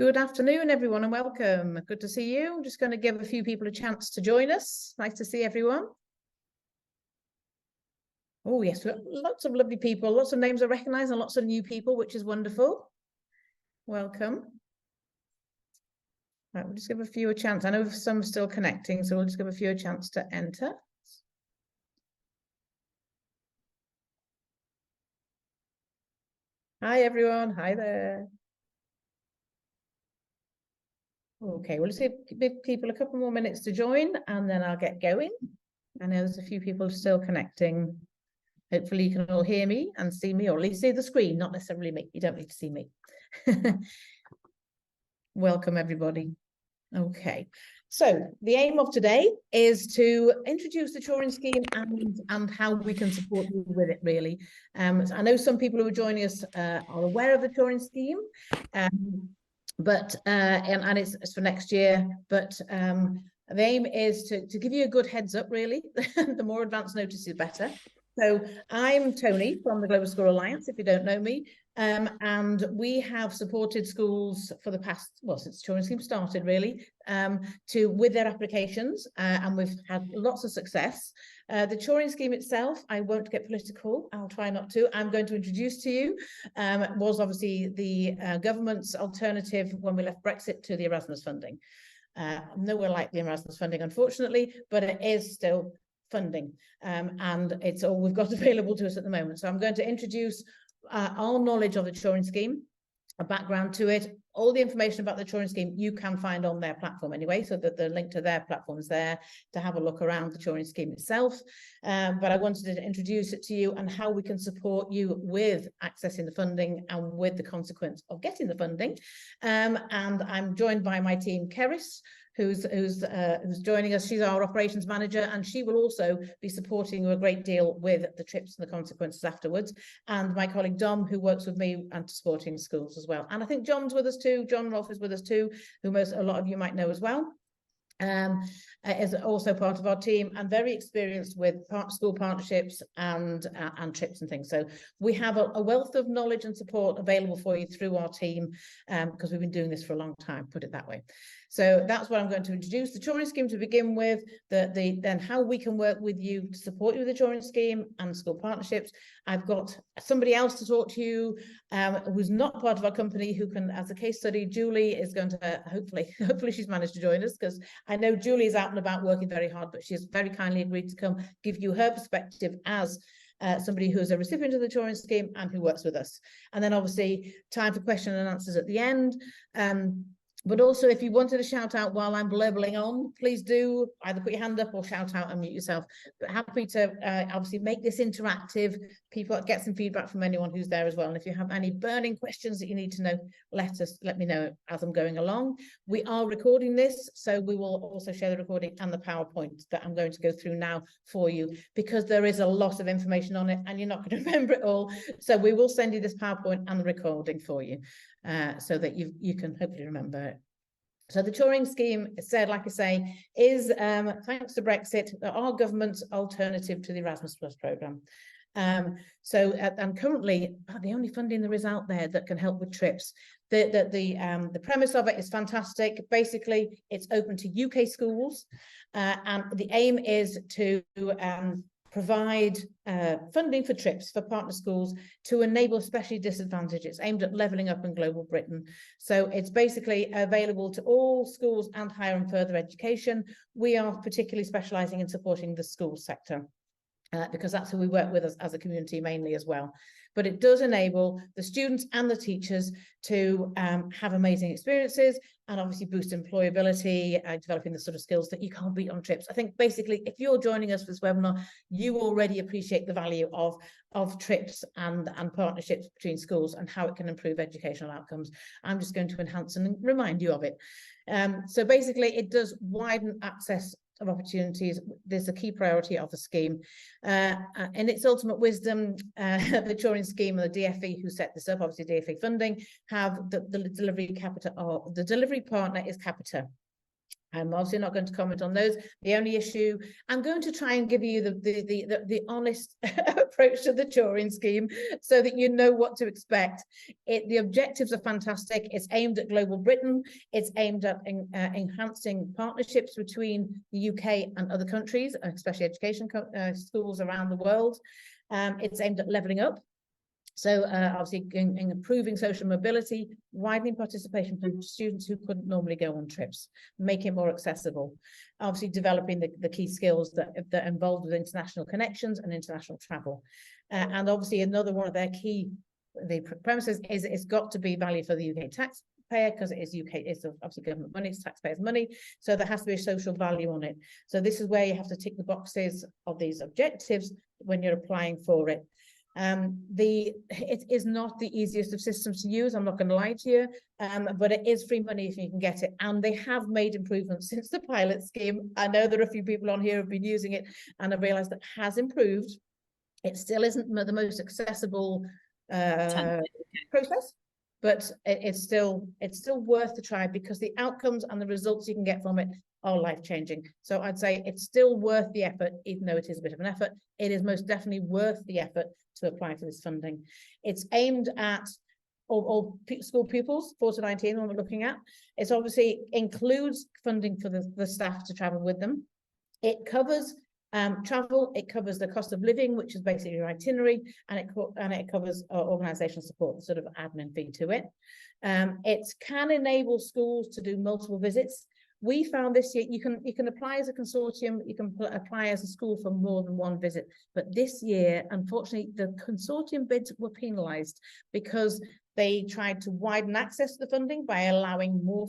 Good afternoon, everyone, and welcome. Good to see you. I'm just going to give a few people a chance to join us. Nice to see everyone. Oh, yes, we've got lots of lovely people, lots of names I recognise and lots of new people, which is wonderful. Welcome. Right, we'll just give a few a chance. I know some are still connecting, so we'll just give a few a chance to enter. Hi, everyone. Hi there. Okay, we'll just give people a couple more minutes to join and then I'll get going. I know there's a few people still connecting. Hopefully you can all hear me and see me, or at least see the screen, not necessarily me. You don't need to see me. Welcome, everybody. Okay, so the aim of today is to introduce the Turing Scheme and how we can support you with it, really. So I know some people who are joining us are aware of the Turing Scheme, but it's for next year, but the aim is to give you a good heads up, really. The more advance notice is better. So I'm Tony from the Global School Alliance, if you don't know me, and we have supported schools for the past, well, since the Turing Scheme started, really, with their applications, and we've had lots of success. The Turing Scheme itself, I won't get political, I'll try not to. I'm going to introduce to you, was obviously the government's alternative when we left Brexit to the Erasmus funding. Nowhere like the Erasmus funding, unfortunately, but it is still funding, and it's all we've got available to us at the moment. So I'm going to introduce our knowledge of the Turing Scheme, a background to it. All the information about the Turing Scheme you can find on their platform anyway, so that the link to their platform is there to have a look around the Turing Scheme itself. But I wanted to introduce it to you and how we can support you with accessing the funding and with the consequence of getting the funding. And I'm joined by my team, Keris, who's joining us. She's our operations manager, and she will also be supporting you a great deal with the trips and the consequences afterwards. And my colleague Dom, who works with me and supporting schools as well. And I think John's with us too. John Rolfe is with us too, who a lot of you might know as well. Is also part of our team and very experienced with school partnerships and trips and things. So we have a wealth of knowledge and support available for you through our team, because we've been doing this for a long time, put it that way. So that's what I'm going to introduce. The Turing Scheme to begin with, then how we can work with you to support you with the Turing Scheme and school partnerships. I've got somebody else to talk to you who's not part of our company, who can, as a case study, Julie is going to, hopefully she's managed to join us, because I know Julie is out and about working very hard, but she has very kindly agreed to come give you her perspective as somebody who's a recipient of the Turing Scheme and who works with us. And then obviously time for question and answers at the end. But also, if you wanted to shout out while I'm blabbling on, please do either put your hand up or shout out and mute yourself. But happy to obviously make this interactive. People get some feedback from anyone who's there as well. And if you have any burning questions that you need to know, let me know as I'm going along. We are recording this, so we will also share the recording and the PowerPoint that I'm going to go through now for you, because there is a lot of information on it and you're not going to remember it all. So we will send you this PowerPoint and the recording for you, so that you can hopefully remember it. So the Turing Scheme, like I say, is, thanks to Brexit, our government's alternative to the Erasmus Plus programme. And currently, the only funding there is out there that can help with trips. The premise of it is fantastic. Basically, it's open to UK schools, and the aim is to provide funding for trips for partner schools to enable especially disadvantaged. It's aimed at levelling up in global Britain. So it's basically available to all schools and higher and further education. We are particularly specialising in supporting the school sector, because that's who we work with as a community mainly as well. But it does enable the students and the teachers to have amazing experiences and obviously boost employability, developing the sort of skills that you can't beat on trips. I think basically, if you're joining us for this webinar, you already appreciate the value of trips and partnerships between schools and how it can improve educational outcomes. I'm just going to enhance and remind you of it. So basically, it does widen access of opportunities. There's a key priority of the scheme. In its ultimate wisdom, the Turing Scheme and the DFE who set this up, obviously DFE funding, have the delivery capita, or the delivery partner is Capita. I'm obviously not going to comment on those. The only issue, I'm going to try and give you the honest approach to the Turing Scheme so that you know what to expect. The objectives are fantastic. It's aimed at global Britain. It's aimed at enhancing partnerships between the UK and other countries, especially education schools around the world. It's aimed at levelling up. So obviously in improving social mobility, widening participation for students who couldn't normally go on trips, make it more accessible. Obviously developing the key skills that are involved with international connections and international travel. And obviously another one of their key premises is it's got to be value for the UK taxpayer, because it is UK, it's obviously government money, it's taxpayers' money. So there has to be a social value on it. So this is where you have to tick the boxes of these objectives when you're applying for it. It is not the easiest of systems to use, I'm not going to lie to you, but it is free money if you can get it, and they have made improvements since the pilot scheme. I know there are a few people on here who have been using it and have realized that has improved. It still isn't the most accessible process, but it's still worth the try, because the outcomes and the results you can get from it are life-changing. So I'd say it's still worth the effort, even though it is a bit of an effort. It is most definitely worth the effort to apply for this funding. It's aimed at all school pupils, 4 to 19, when we're looking at. It's obviously includes funding for the staff to travel with them. It covers travel, it covers the cost of living, which is basically your itinerary, and it covers organizational support, sort of admin fee to it. It can enable schools to do multiple visits. We found this year you can apply as a consortium, you can apply as a school for more than one visit, but this year, unfortunately, the consortium bids were penalised because they tried to widen access to the funding by allowing more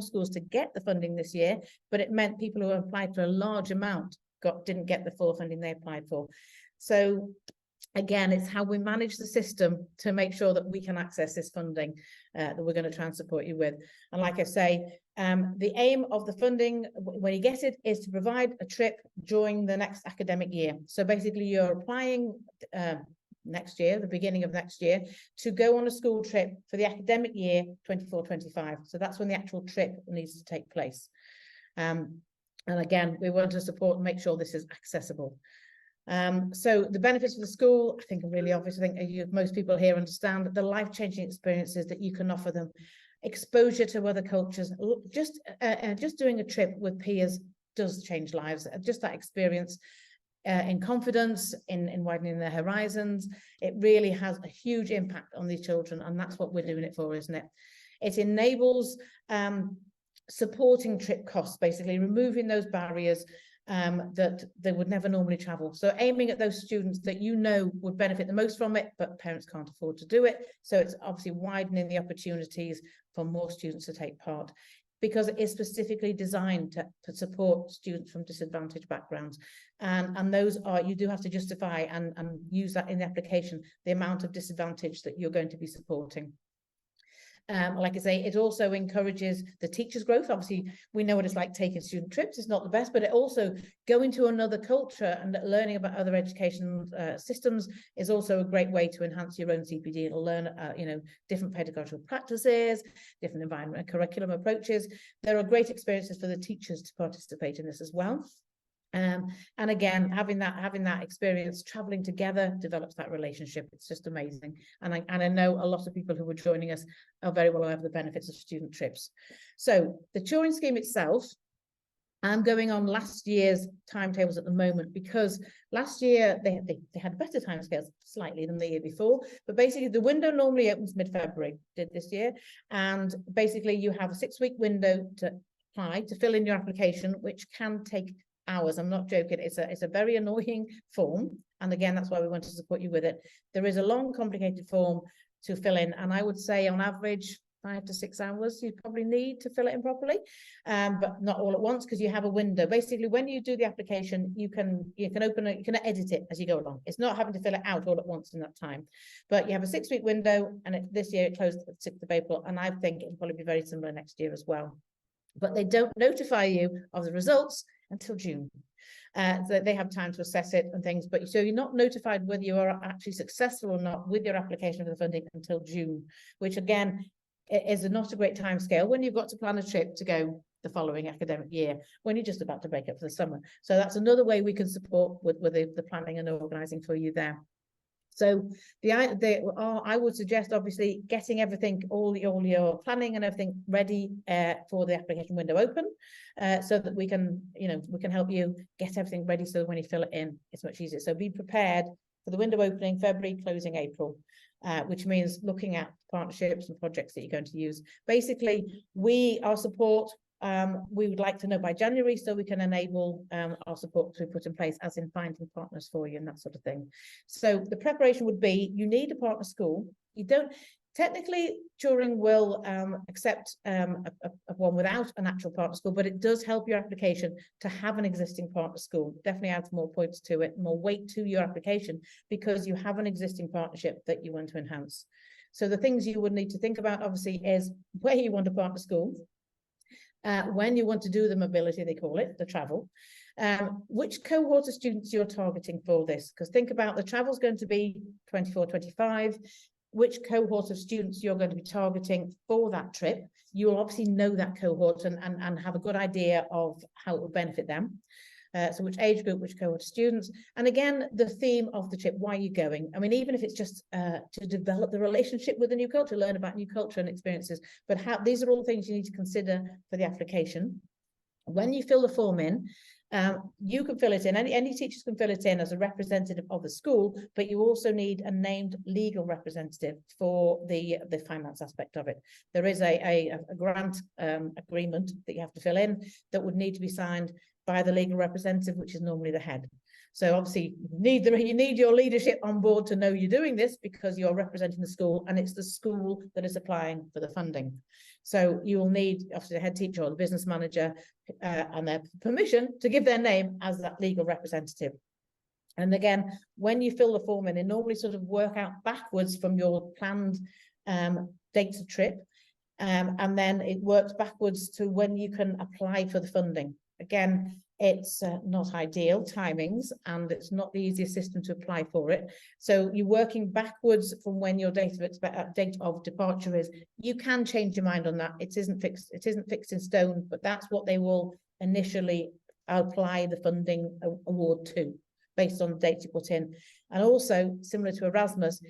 schools to get the funding this year, but it meant people who applied for a large amount didn't get the full funding they applied for. So again, it's how we manage the system to make sure that we can access this funding that we're going to try and support you with. And like I say, the aim of the funding, when you get it, is to provide a trip during the next academic year. So basically you're applying next year, the beginning of next year, to go on a school trip for the academic year 24-25. So that's when the actual trip needs to take place. And again, we want to support and make sure this is accessible. So the benefits for the school, I think, are really obvious. I think most people here understand that the life-changing experiences that you can offer them, exposure to other cultures, just doing a trip with peers does change lives. Just that experience in confidence, in widening their horizons, it really has a huge impact on these children, and that's what we're doing it for, isn't it? It enables supporting trip costs, basically removing those barriers that they would never normally travel. So aiming at those students that you know would benefit the most from it, but parents can't afford to do it. So it's obviously widening the opportunities for more students to take part, because it is specifically designed to support students from disadvantaged backgrounds. And those are, you do have to justify and use that in the application, the amount of disadvantage that you're going to be supporting. Like I say, it also encourages the teachers' growth. Obviously, we know what it's like taking student trips. It's not the best, but it also going to another culture and learning about other education systems is also a great way to enhance your own CPD and learn, different pedagogical practices, different environment and curriculum approaches. There are great experiences for the teachers to participate in this as well. And again, having that experience, traveling together, develops that relationship. It's just amazing. And I know a lot of people who are joining us are very well aware of the benefits of student trips. So the Turing Scheme itself, I'm going on last year's timetables at the moment, because last year they had better timescales slightly than the year before. But basically the window normally opens mid-February, did this year. And basically you have a 6-week window to apply, to fill in your application, which can take hours. I'm not joking. It's a very annoying form, and again, that's why we want to support you with it. There is a long, complicated form to fill in, and I would say on average 5 to 6 hours you probably need to fill it in properly, but not all at once, because you have a window. Basically, when you do the application, you can open it, you can edit it as you go along. It's not having to fill it out all at once in that time, but you have a 6-week window, and this year it closed at the 6th of April, and I think it'll probably be very similar next year as well. But they don't notify you of the results until June. So they have time to assess it and things, but so you're not notified whether you are actually successful or not with your application for the funding until June, which again is not a great time scale when you've got to plan a trip to go the following academic year when you're just about to break up for the summer. So that's another way we can support with the planning and organising for you there. So I would suggest obviously getting everything, all your planning and everything ready for the application window open, so that we can help you get everything ready so when you fill it in, it's much easier. So be prepared for the window opening February, closing April, which means looking at partnerships and projects that you're going to use. Basically, our support, we would like to know by January so we can enable our support to be put in place, as in finding partners for you and that sort of thing. So the preparation would be, you need a partner school. You don't, technically, Turing will accept one without an actual partner school, but it does help your application to have an existing partner school. Definitely adds more points to it, more weight to your application, because you have an existing partnership that you want to enhance. So the things you would need to think about, obviously, is where you want a partner school, when you want to do the mobility, they call it, the travel, which cohort of students you're targeting for this, because think about the travel is going to be 24, 25, which cohort of students you're going to be targeting for that trip. You'll obviously know that cohort and have a good idea of how it will benefit them. So which age group, which cohort of students, and again, the theme of the trip, why are you going? I mean, even if it's just to develop the relationship with the new culture, learn about new culture and experiences, but these are all things you need to consider for the application. When you fill the form in, you can fill it in, any teachers can fill it in as a representative of the school, but you also need a named legal representative for the finance aspect of it. There is a grant agreement that you have to fill in that would need to be signed by the legal representative, which is normally the head. So obviously you need your leadership on board to know you're doing this, because you're representing the school and it's the school that is applying for the funding. So you will need obviously the head teacher or the business manager and their permission to give their name as that legal representative. And again, when you fill the form in, they normally sort of work out backwards from your planned dates of trip, and then it works backwards to when you can apply for the funding. Again, it's not ideal timings, and it's not the easiest system to apply for it. So you're working backwards from when your date of departure is. You can change your mind on that. It isn't fixed. It isn't fixed in stone, but that's what they will initially apply the funding award to, based on the dates you put in. And also, similar to Erasmus,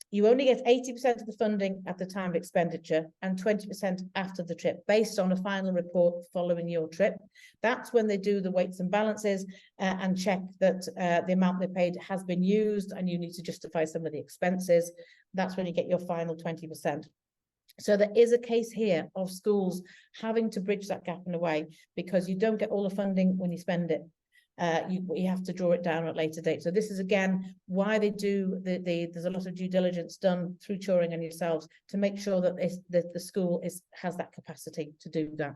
you only get 80% of the funding at the time of expenditure and 20% after the trip, based on a final report following your trip. That's when they do the weights and balances and check that the amount they paid has been used, and you need to justify some of the expenses. That's when you get your final 20%. So there is a case here of schools having to bridge that gap in a way, because you don't get all the funding when you spend it. You have to draw it down at a later date. So this is again why they do there's a lot of due diligence done through Turing and yourselves to make sure that the school has that capacity to do that.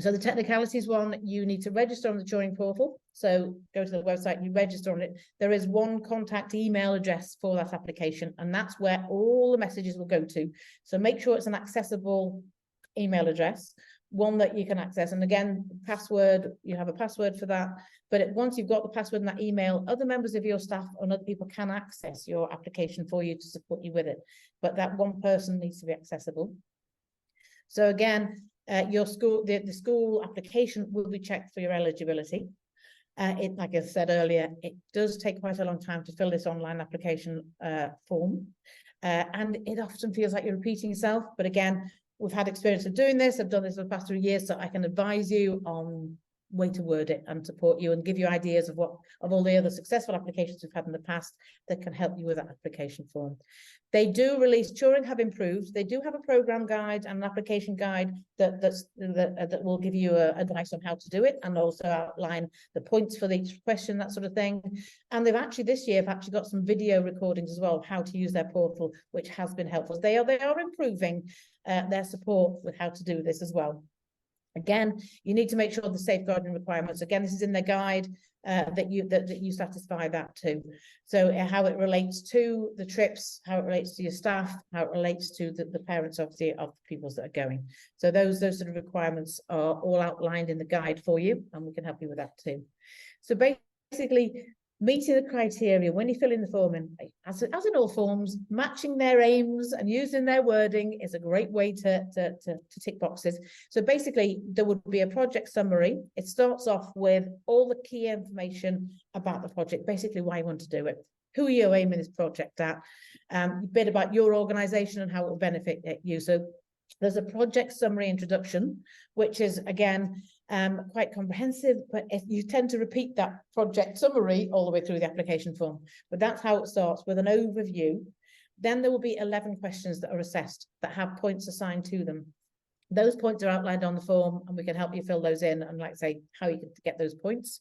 So the technicalities one, you need to register on the Turing portal. So go to the website, you register on it. There is one contact email address for that application, and that's where all the messages will go to. So make sure it's an accessible email address, one that you can access. And again, password, you have a password for that. But once you've got the password in that email, other members of your staff and other people can access your application for you to support you with it. But that one person needs to be accessible. So again, your school, the school application will be checked for your eligibility. Like I said earlier, it does take quite a long time to fill this online application form. And it often feels like you're repeating yourself. But again, we've had experience of doing this. I've done this for the past 3 years, so I can advise you on way to word it and support you and give you ideas of all the other successful applications we've had in the past that can help you with that application form. They do release, Turing have improved. They do have a program guide and an application guide that will give you advice on how to do it, and also outline the points for each question, that sort of thing. And they've actually this year have actually got some video recordings as well of how to use their portal, which has been helpful. They are improving their support with how to do this as well. Again, you need to make sure the safeguarding requirements, again, this is in their guide, that you satisfy that too. So how it relates to the trips, how it relates to your staff, how it relates to the parents of the pupils that are going. So those sort of requirements are all outlined in the guide for you, and we can help you with that too. So basically, meeting the criteria when you fill in the form, and as in all forms, matching their aims and using their wording is a great way to tick boxes. So basically, there would be a project summary. It starts off with all the key information about the project, basically why you want to do it, who are you aiming this project at, a bit about your organisation and how it will benefit you. So there's a project summary introduction, which is, again, quite comprehensive, but if you tend to repeat that project summary all the way through the application form. But that's how it starts, with an overview. Then there will be 11 questions that are assessed that have points assigned to them. Those points are outlined on the form, and we can help you fill those in, and like I say, how you can get those points.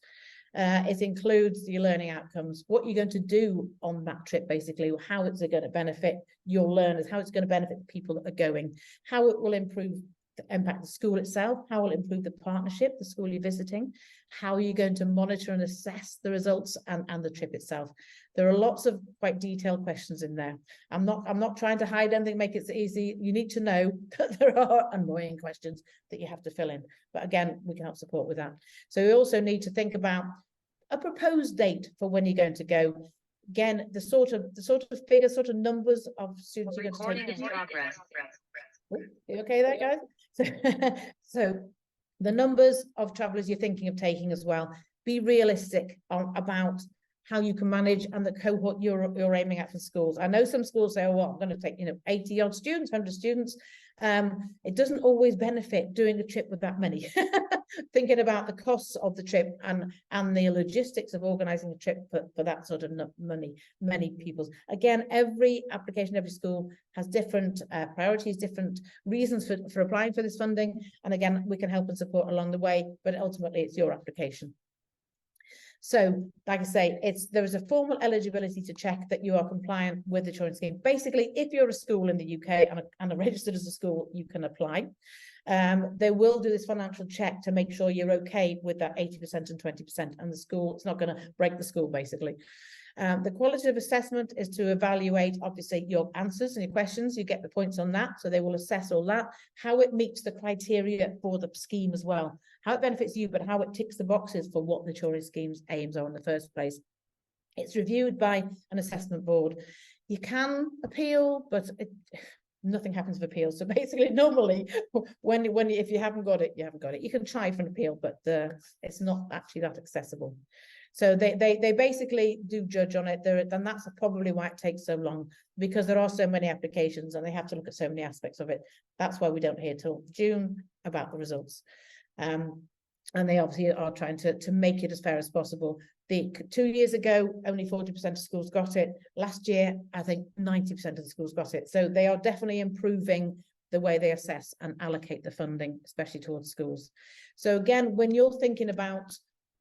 It includes your learning outcomes, what you're going to do on that trip, basically, how it's going to benefit your learners, how it's going to benefit the people that are going, how it will impact the school itself, how it will improve the partnership, the school you're visiting, how you're going to monitor and assess the results and the trip itself. There are lots of quite detailed questions in there. I'm not trying to hide anything, make it easy. You need to know that there are annoying questions that you have to fill in. But again, we can help support with that. So we also need to think about a proposed date for when you're going to go. Again, the sort of figures, sort of numbers of students you're going to take. In progress. Oh, you okay there, guys? So the numbers of travellers you're thinking of taking as well. Be realistic about how you can manage and the cohort you're aiming at for schools. I know some schools say, oh, well, I'm going to take 80 odd students, 100 students. It doesn't always benefit doing a trip with that many. Thinking about the costs of the trip and the logistics of organising a trip for that sort of money, many pupils. Again, every application, every school has different priorities, different reasons for applying for this funding. And again, we can help and support along the way, but ultimately it's your application. So, like I say, there is a formal eligibility to check that you are compliant with the Turing Scheme. Basically, if you're a school in the UK and are registered as a school, you can apply. They will do this financial check to make sure you're okay with that 80% and 20%, and the school, it's not going to break the school, basically. The qualitative assessment is to evaluate, obviously, your answers and your questions. You get the points on that, so they will assess all that, how it meets the criteria for the scheme as well, how it benefits you, but how it ticks the boxes for what the Turing Scheme's aims are in the first place. It's reviewed by an assessment board. You can appeal, but nothing happens with appeals. So basically, normally, if you haven't got it, you haven't got it. You can try for an appeal, but it's not actually that accessible. So they basically do judge on it there, and that's probably why it takes so long, because there are so many applications and they have to look at so many aspects of it. That's why we don't hear till June about the results. And they obviously are trying to make it as fair as possible. 2 years ago, only 40% of schools got it. Last year, I think 90% of the schools got it. So they are definitely improving the way they assess and allocate the funding, especially towards schools. So again, when you're thinking about,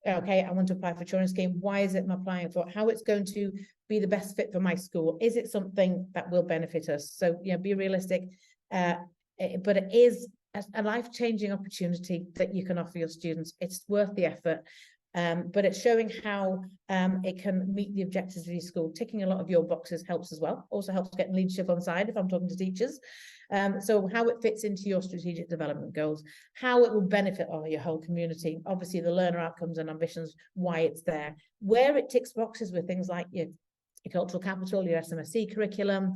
okay, I want to apply for Turing Scheme, why is it I'm applying for? How it's going to be the best fit for my school? Is it something that will benefit us? So, be realistic, but it is a life-changing opportunity that you can offer your students. It's worth the effort. But it's showing how it can meet the objectives of your school. Ticking a lot of your boxes helps as well. Also helps getting leadership on side if I'm talking to teachers. So how it fits into your strategic development goals, how it will benefit your whole community. Obviously, the learner outcomes and ambitions, why it's there. Where it ticks boxes with things like your cultural capital, your SMSC curriculum,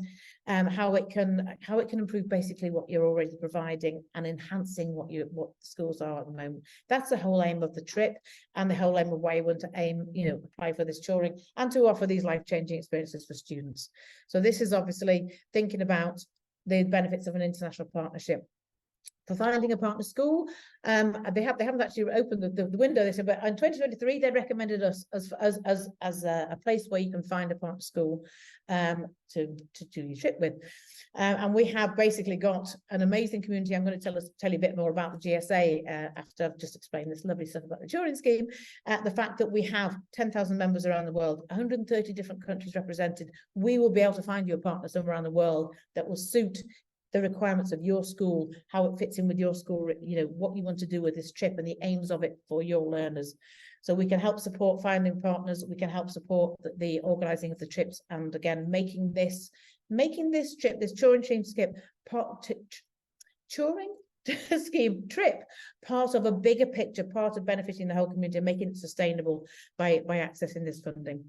how it can improve basically what you're already providing and enhancing what the schools are at the moment. That's the whole aim of the trip and the whole aim of why you want to apply for this Turing and to offer these life-changing experiences for students. So this is obviously thinking about the benefits of an international partnership. For finding a partner school, they haven't actually opened the window. They said, but in 2023 they recommended us as a place where you can find a partner school to do your trip with, and we have basically got an amazing community. I'm going to tell you a bit more about the GSA after I've just explained this lovely stuff about the Turing Scheme. The fact that we have 10,000 members around the world, 130 different countries represented. We will be able to find you a partner somewhere around the world that will suit the requirements of your school, how it fits in with your school, what you want to do with this trip and the aims of it for your learners. So we can help support finding partners, we can help support the organising of the trips, and again, making this trip, this Turing Scheme trip, part of a bigger picture, part of benefiting the whole community and making it sustainable by accessing this funding.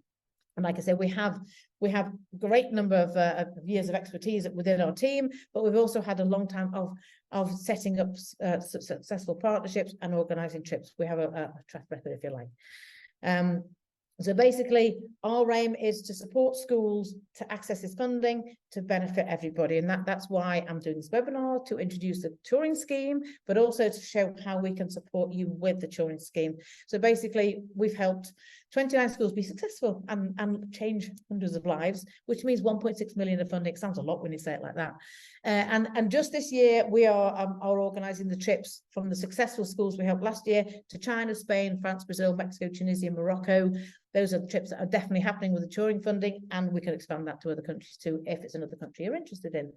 And like I said, we have a great number of years of expertise within our team, but we've also had a long time of setting up successful partnerships and organising trips. We have a track record, if you like. So basically, our aim is to support schools to access this funding to benefit everybody. And that's why I'm doing this webinar, to introduce the Turing Scheme, but also to show how we can support you with the Turing Scheme. So basically, we've helped 29 schools be successful and change hundreds of lives, which means 1.6 million of funding. It sounds a lot when you say it like that. And just this year, we are organising the trips from the successful schools we helped last year to China, Spain, France, Brazil, Mexico, Tunisia, Morocco. Those are the trips that are definitely happening with the Turing funding, and we can expand that to other countries too, if it's another country you're interested in.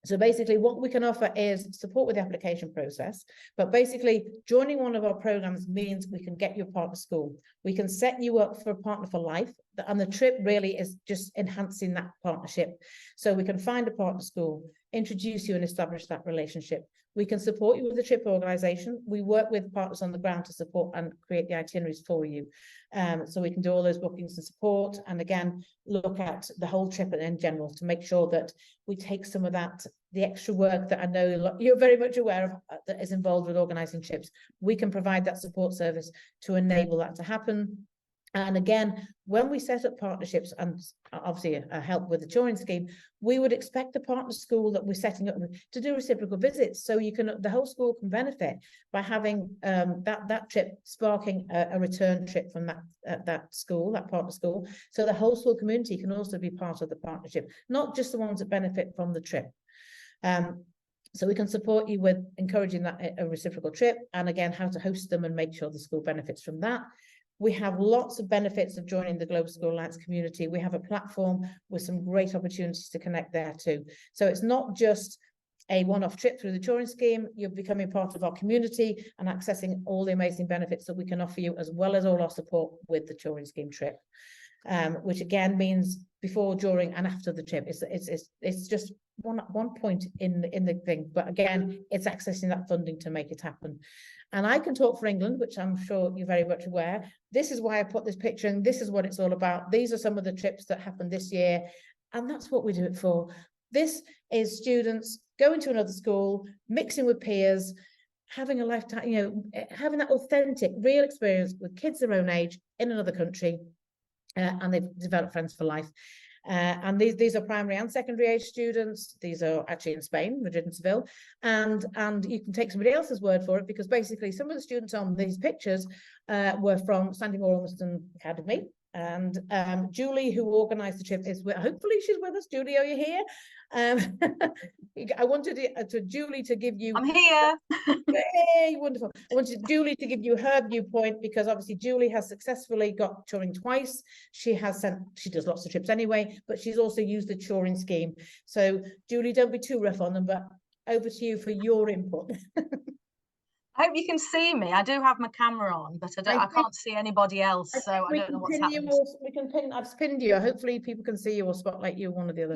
So basically what we can offer is support with the application process, but basically joining one of our programs means we can get you a partner school. We can set you up for a partner for life, and the trip really is just enhancing that partnership. So we can find a partner school, introduce you and establish that relationship. We can support you with the trip organisation. We work with partners on the ground to support and create the itineraries for you. So we can do all those bookings and support, and again, look at the whole trip in general to make sure that we take some of that, the extra work that I know you're very much aware of that is involved with organising trips. We can provide that support service to enable that to happen. And again, when we set up partnerships and obviously help with the Turing Scheme, we would expect the partner school that we're setting up to do reciprocal visits, so the whole school can benefit by having that trip sparking a return trip from that school, that partner school. So the whole school community can also be part of the partnership, not just the ones that benefit from the trip. So we can support you with encouraging that a reciprocal trip, and again, how to host them and make sure the school benefits from that. We have lots of benefits of joining the Global School Alliance community. We have a platform with some great opportunities to connect there too. So it's not just a one-off trip through the Turing Scheme. You're becoming part of our community and accessing all the amazing benefits that we can offer you, as well as all our support with the Turing Scheme trip, which again means before, during and after the trip. It's just one point in the thing, but again, it's accessing that funding to make it happen. And I can talk for England, which I'm sure you're very much aware. This is why I put this picture in. This is what it's all about. These are some of the trips that happened this year, and that's what we do it for. This is students going to another school, mixing with peers, having a lifetime, having that authentic, real experience with kids their own age in another country, and they've developed friends for life. And these are primary and secondary age students. These are actually in Spain, Madrid and Seville. And you can take somebody else's word for it, because basically some of the students on these pictures were from Sandy Moore Ormiston Academy. And Julie, who organised the trip, hopefully she's with us. Julie, are you here? I wanted Julie to give you... I'm here. Hey, wonderful. I wanted Julie to give you her viewpoint, because obviously Julie has successfully got Turing twice. She does lots of trips anyway, but she's also used the Turing Scheme. So Julie, don't be too rough on them, but over to you for your input. I hope you can see me. I do have my camera on, but I can't see anybody else, so I don't know what's happening. I've pinned you. Hopefully people can see you or spotlight you, one or the other.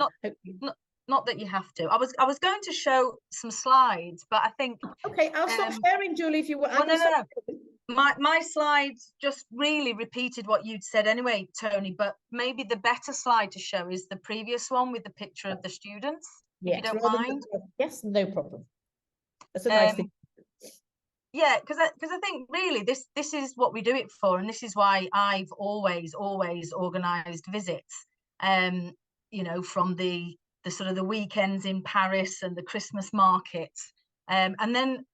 Not that you have to. I was going to show some slides, but I think... Okay, I'll stop sharing, Julie, if you want. No. My slides just really repeated what you'd said anyway, Tony, but maybe the better slide to show is the previous one with the picture of the students, if you don't mind. Yes, no problem. That's a nice thing. Yeah, because I think really this is what we do it for, and this is why I've always organised visits. From the sort of the weekends in Paris and the Christmas markets, and then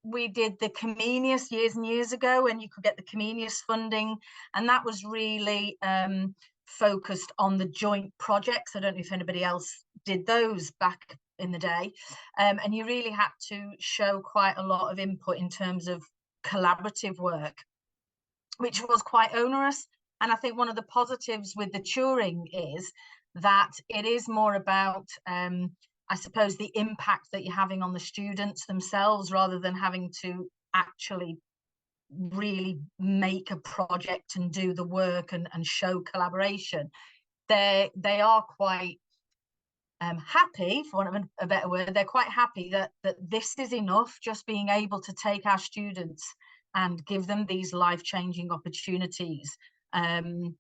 we did the Comenius years and years ago, and you could get the Comenius funding, and that was really focused on the joint projects. I don't know if anybody else did those back in the day, and you really had to show quite a lot of input in terms of collaborative work, which was quite onerous. And I think one of the positives with the Turing is that it is more about I suppose the impact that you're having on the students themselves, rather than having to actually really make a project and do the work and show collaboration. They are quite happy, for want of a better word, they're quite happy that this is enough, just being able to take our students and give them these life-changing opportunities And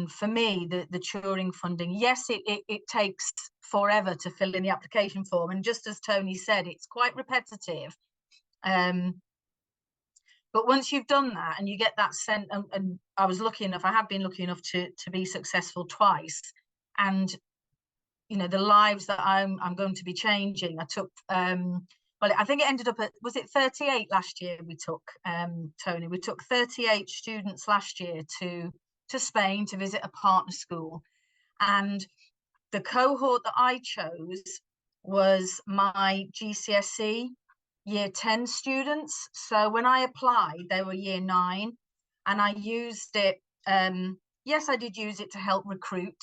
for me, the Turing funding, yes, it takes forever to fill in the application form, and just as Tony said, it's quite repetitive. But once you've done that and you get that sent, and I have been lucky enough to be successful twice, and the lives that I'm going to be changing. I took well, I think it ended up at, was it 38 last year we took, Tony? We took 38 students last year to Spain to visit a partner school. And the cohort that I chose was my GCSE year 10 students. So when I applied, they were year 9, and I used it. Yes, I did use it to help recruit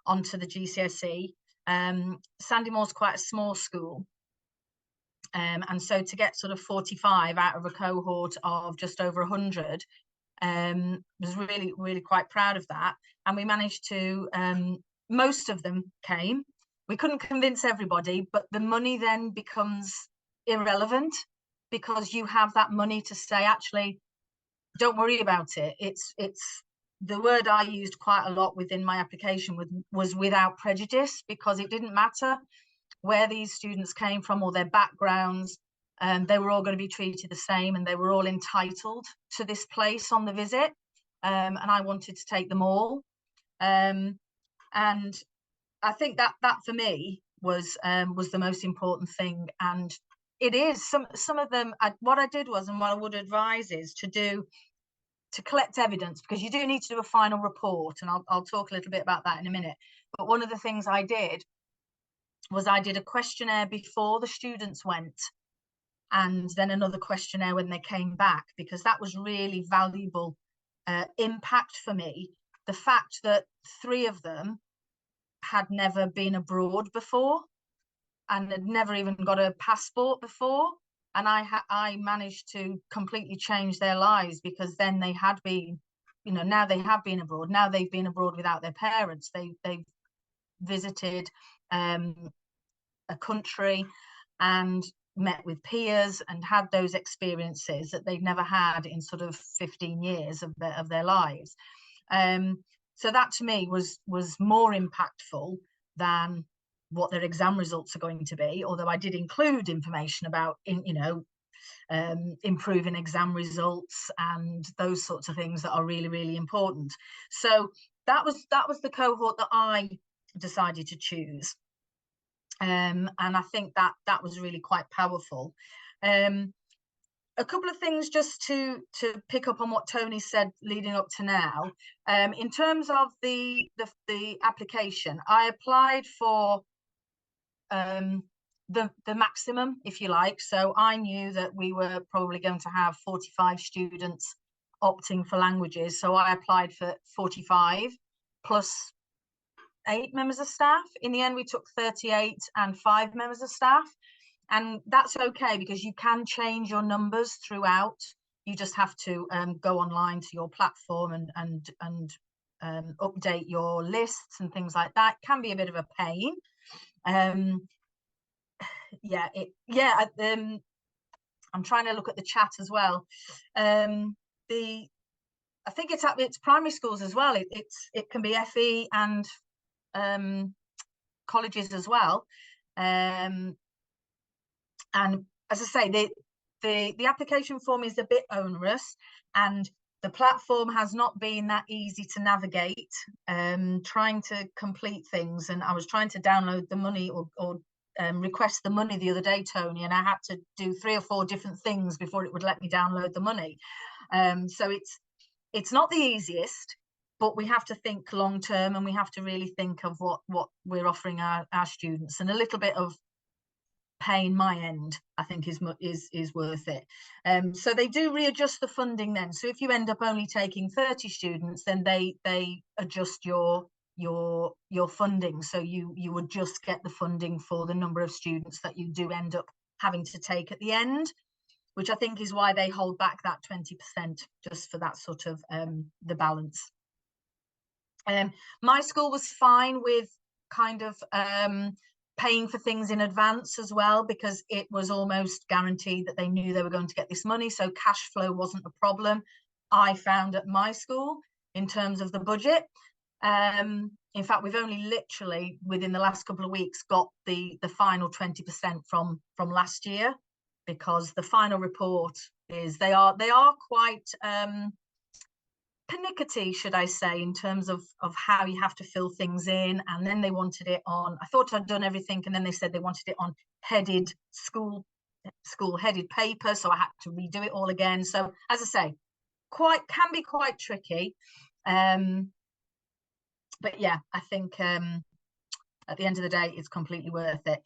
onto the GCSE. Sandymore's quite a small school. And so to get sort of 45 out of a cohort of just over 100, was really, really quite proud of that. And we managed to, most of them came. We couldn't convince everybody, but the money then becomes irrelevant, because you have that money to say, actually, don't worry about it. It's the word I used quite a lot within my application was without prejudice, because it didn't matter where these students came from or their backgrounds. They were all going to be treated the same, and they were all entitled to this place on the visit. And I wanted to take them all. And I think that for me was the most important thing. And it is some of them. What I did was, and what I would advise is to collect evidence, because you do need to do a final report, and I'll talk a little bit about that in a minute. But one of the things I did was I did a questionnaire before the students went, and then another questionnaire when they came back, because that was really valuable impact for me. The fact that 3 of them had never been abroad before and had never even got a passport before, and I managed to completely change their lives, because then they had been, now they have been abroad. Now they've been abroad without their parents. They've visited a country and met with peers and had those experiences that they've never had in sort of 15 years of their lives. So that to me was more impactful than what their exam results are going to be, although I did include information about improving exam results and those sorts of things that are really, really important. So that was the cohort that I decided to choose. And I think that was really quite powerful. A couple of things just to pick up on what Tony said leading up to now. In terms of the application, I applied for the maximum, if you like. So I knew that we were probably going to have 45 students opting for languages. So I applied for 45 plus 8 members of staff. In the end, we took 38 and 5 members of staff. And that's okay, because you can change your numbers throughout. You just have to go online to your platform and update your lists and things like that. It can be a bit of a pain. I'm trying to look at the chat as well. I think it's primary schools as well. It can be FE and colleges as well. And as I say, the application form is a bit onerous, and the platform has not been that easy to navigate. Trying to complete things, and I was trying to download the money or request the money the other day, Tony, and I had to do 3 or 4 different things before it would let me download the money. So it's not the easiest, but we have to think long term, and we have to really think of what we're offering our students, and a little bit of pain my end I think is worth it. So they do readjust the funding then. So if you end up only taking 30 students, then they adjust your funding, so you would just get the funding for the number of students that you do end up having to take at the end, which I think is why they hold back that 20%, just for that sort of the balance. My school was fine with kind of paying for things in advance as well, because it was almost guaranteed that they knew they were going to get this money, so cash flow wasn't a problem I found at my school. in terms of the budget. In fact, we've only literally within the last couple of weeks got the final 20% from last year, because the final report is they are quite pernickety, should I say, in terms of how you have to fill things in. And then they wanted it on, I thought I'd done everything, and then they said they wanted it on headed school headed paper, so I had to redo it all again. So as I say, can be quite tricky. But yeah, I think at the end of the day, it's completely worth it.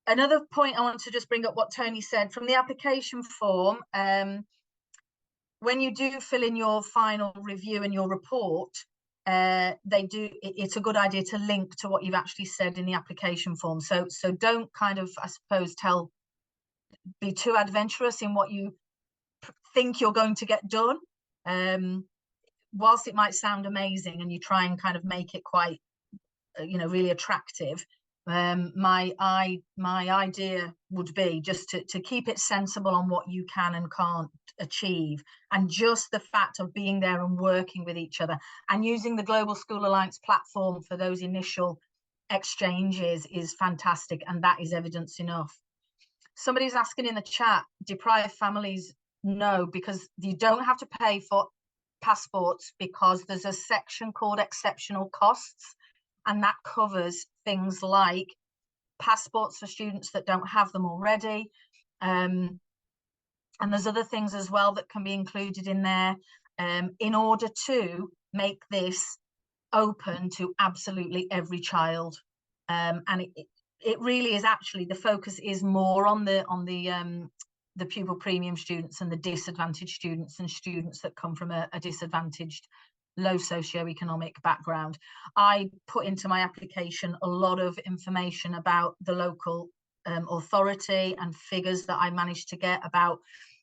Another point I want to just bring up what Tony said from the application form. When you do fill in your final review and your report, it's a good idea to link to what you've actually said in the application form. So don't kind of, I suppose, be too adventurous in what you think you're going to get done. Whilst it might sound amazing and you try and kind of make it quite, really attractive, my idea would be just to keep it sensible on what you can and can't achieve, and just the fact of being there and working with each other and using the Global School Alliance platform for those initial exchanges is fantastic, and that is evidence enough. Somebody's asking in the chat, deprived families? No, because you don't have to pay for passports, because there's a section called exceptional costs, and that covers things like passports for students that don't have them already. And there's other things as well that can be included in there in order to make this open to absolutely every child. And it really is actually, the focus is more on the pupil premium students and the disadvantaged students and students that come from a disadvantaged, low socioeconomic background. I put into my application a lot of information about the local authority and figures that I managed to get about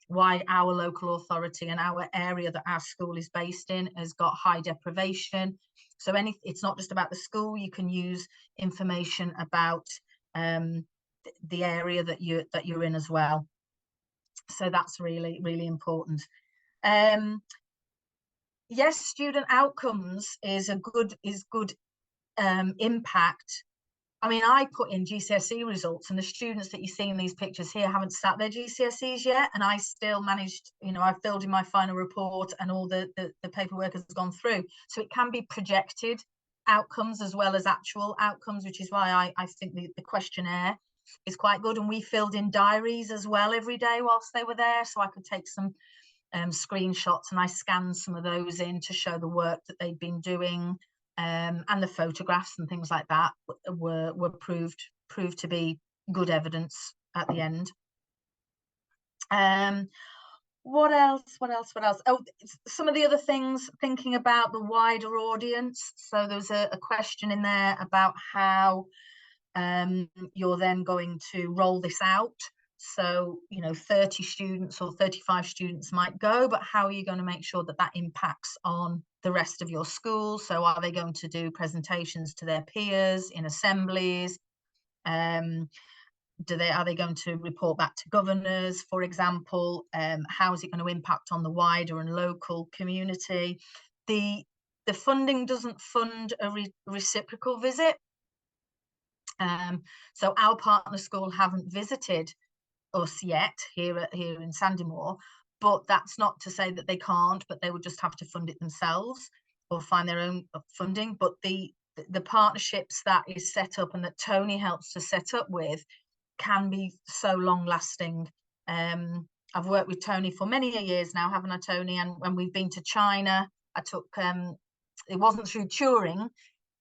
why our local authority and our area that our school is based in has got high deprivation. So it's not just about the school. You can use information about the area that you're in as well. So that's really, really important. Yes, student outcomes is good impact. I mean, I put in GCSE results, and the students that you see in these pictures here haven't sat their GCSEs yet, and I still managed, I filled in my final report and all the paperwork has gone through. So it can be projected outcomes as well as actual outcomes, which is why I think the questionnaire is quite good. And we filled in diaries as well every day whilst they were there, so I could take some screenshots, and I scanned some of those in to show the work that they'd been doing. And the photographs and things like that were proved to be good evidence at the end. What else? Oh, some of the other things, thinking about the wider audience. So there's a question in there about how you're then going to roll this out. So 30 students or 35 students might go, but how are you going to make sure that impacts on the rest of your school? So are they going to do presentations to their peers in assemblies? Are they going to report back to governors, for example? How is it going to impact on the wider and local community? The funding doesn't fund a reciprocal visit. So our partner school haven't visited us yet here in Sandymore, but that's not to say that they can't, but they would just have to fund it themselves or find their own funding. But the partnerships that is set up and that Tony helps to set up with can be so long lasting. I've worked with Tony for many years now, haven't I, Tony? And when we've been to China, I took it wasn't through Turing,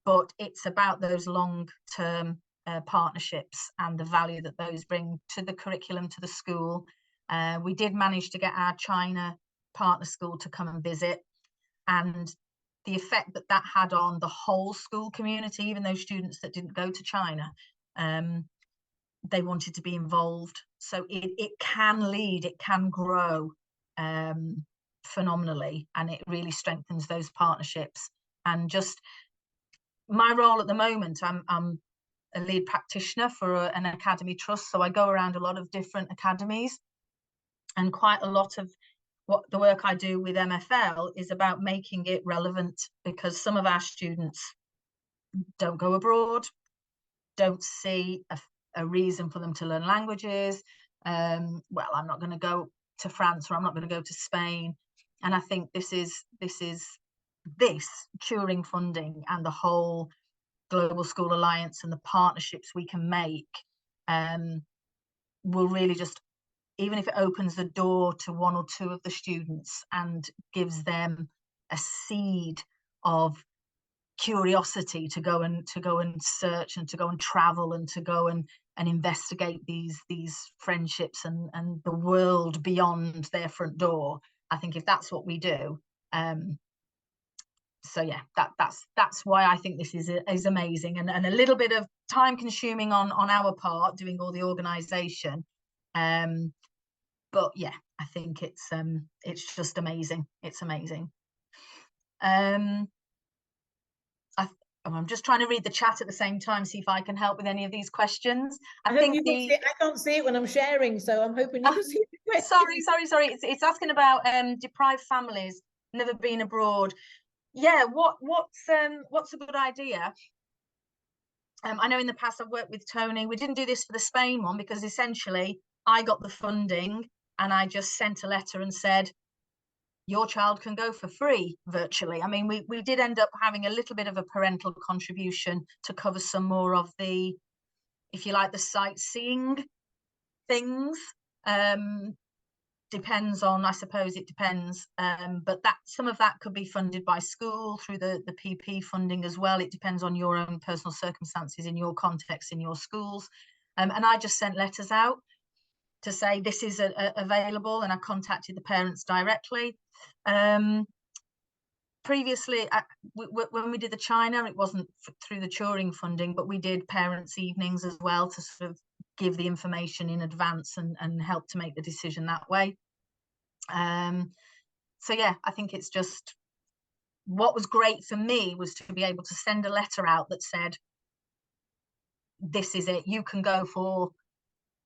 but it's about those long-term partnerships and the value that those bring to the curriculum, to the school. We did manage to get our China partner school to come and visit, and the effect that had on the whole school community, even those students that didn't go to China, they wanted to be involved. So it can lead, it can grow phenomenally, and it really strengthens those partnerships. And just my role at the moment, I'm a lead practitioner for an academy trust, so I go around a lot of different academies, and quite a lot of what the work I do with MFL is about making it relevant, because some of our students don't go abroad, don't see a reason for them to learn languages. Well, I'm not going to go to France, or I'm not going to go to Spain. And I think this Turing funding and the whole Global School Alliance and the partnerships we can make will really just, even if it opens the door to one or two of the students and gives them a seed of curiosity to go and search and to go and travel and to go and investigate these friendships and the world beyond their front door. I think if that's what we do, so yeah, that's why I think this is amazing, and a little bit of time consuming on our part doing all the organization, but yeah, I think it's just amazing. It's amazing. I'm just trying to read the chat at the same time, see if I can help with any of these questions. I think I can't see it when I'm sharing, so I'm hoping you can see the question. Sorry. It's asking about deprived families, never been abroad. Yeah, what's a good idea? I know in the past I've worked with Tony. We didn't do this for the Spain one because essentially I got the funding and I just sent a letter and said, your child can go for free virtually. I mean, we did end up having a little bit of a parental contribution to cover some more of the, if you like, the sightseeing things. Depends on, I suppose it depends, but that some of that could be funded by school through the PP funding as well. It depends on your own personal circumstances in your context, in your schools. And I just sent letters out to say this is available, and I contacted the parents directly. Previously, when we did the China, it wasn't through the Turing funding, but we did parents' evenings as well to sort of give the information in advance and help to make the decision that way. So yeah, I think it's just, what was great for me was to be able to send a letter out that said, this is it, you can go for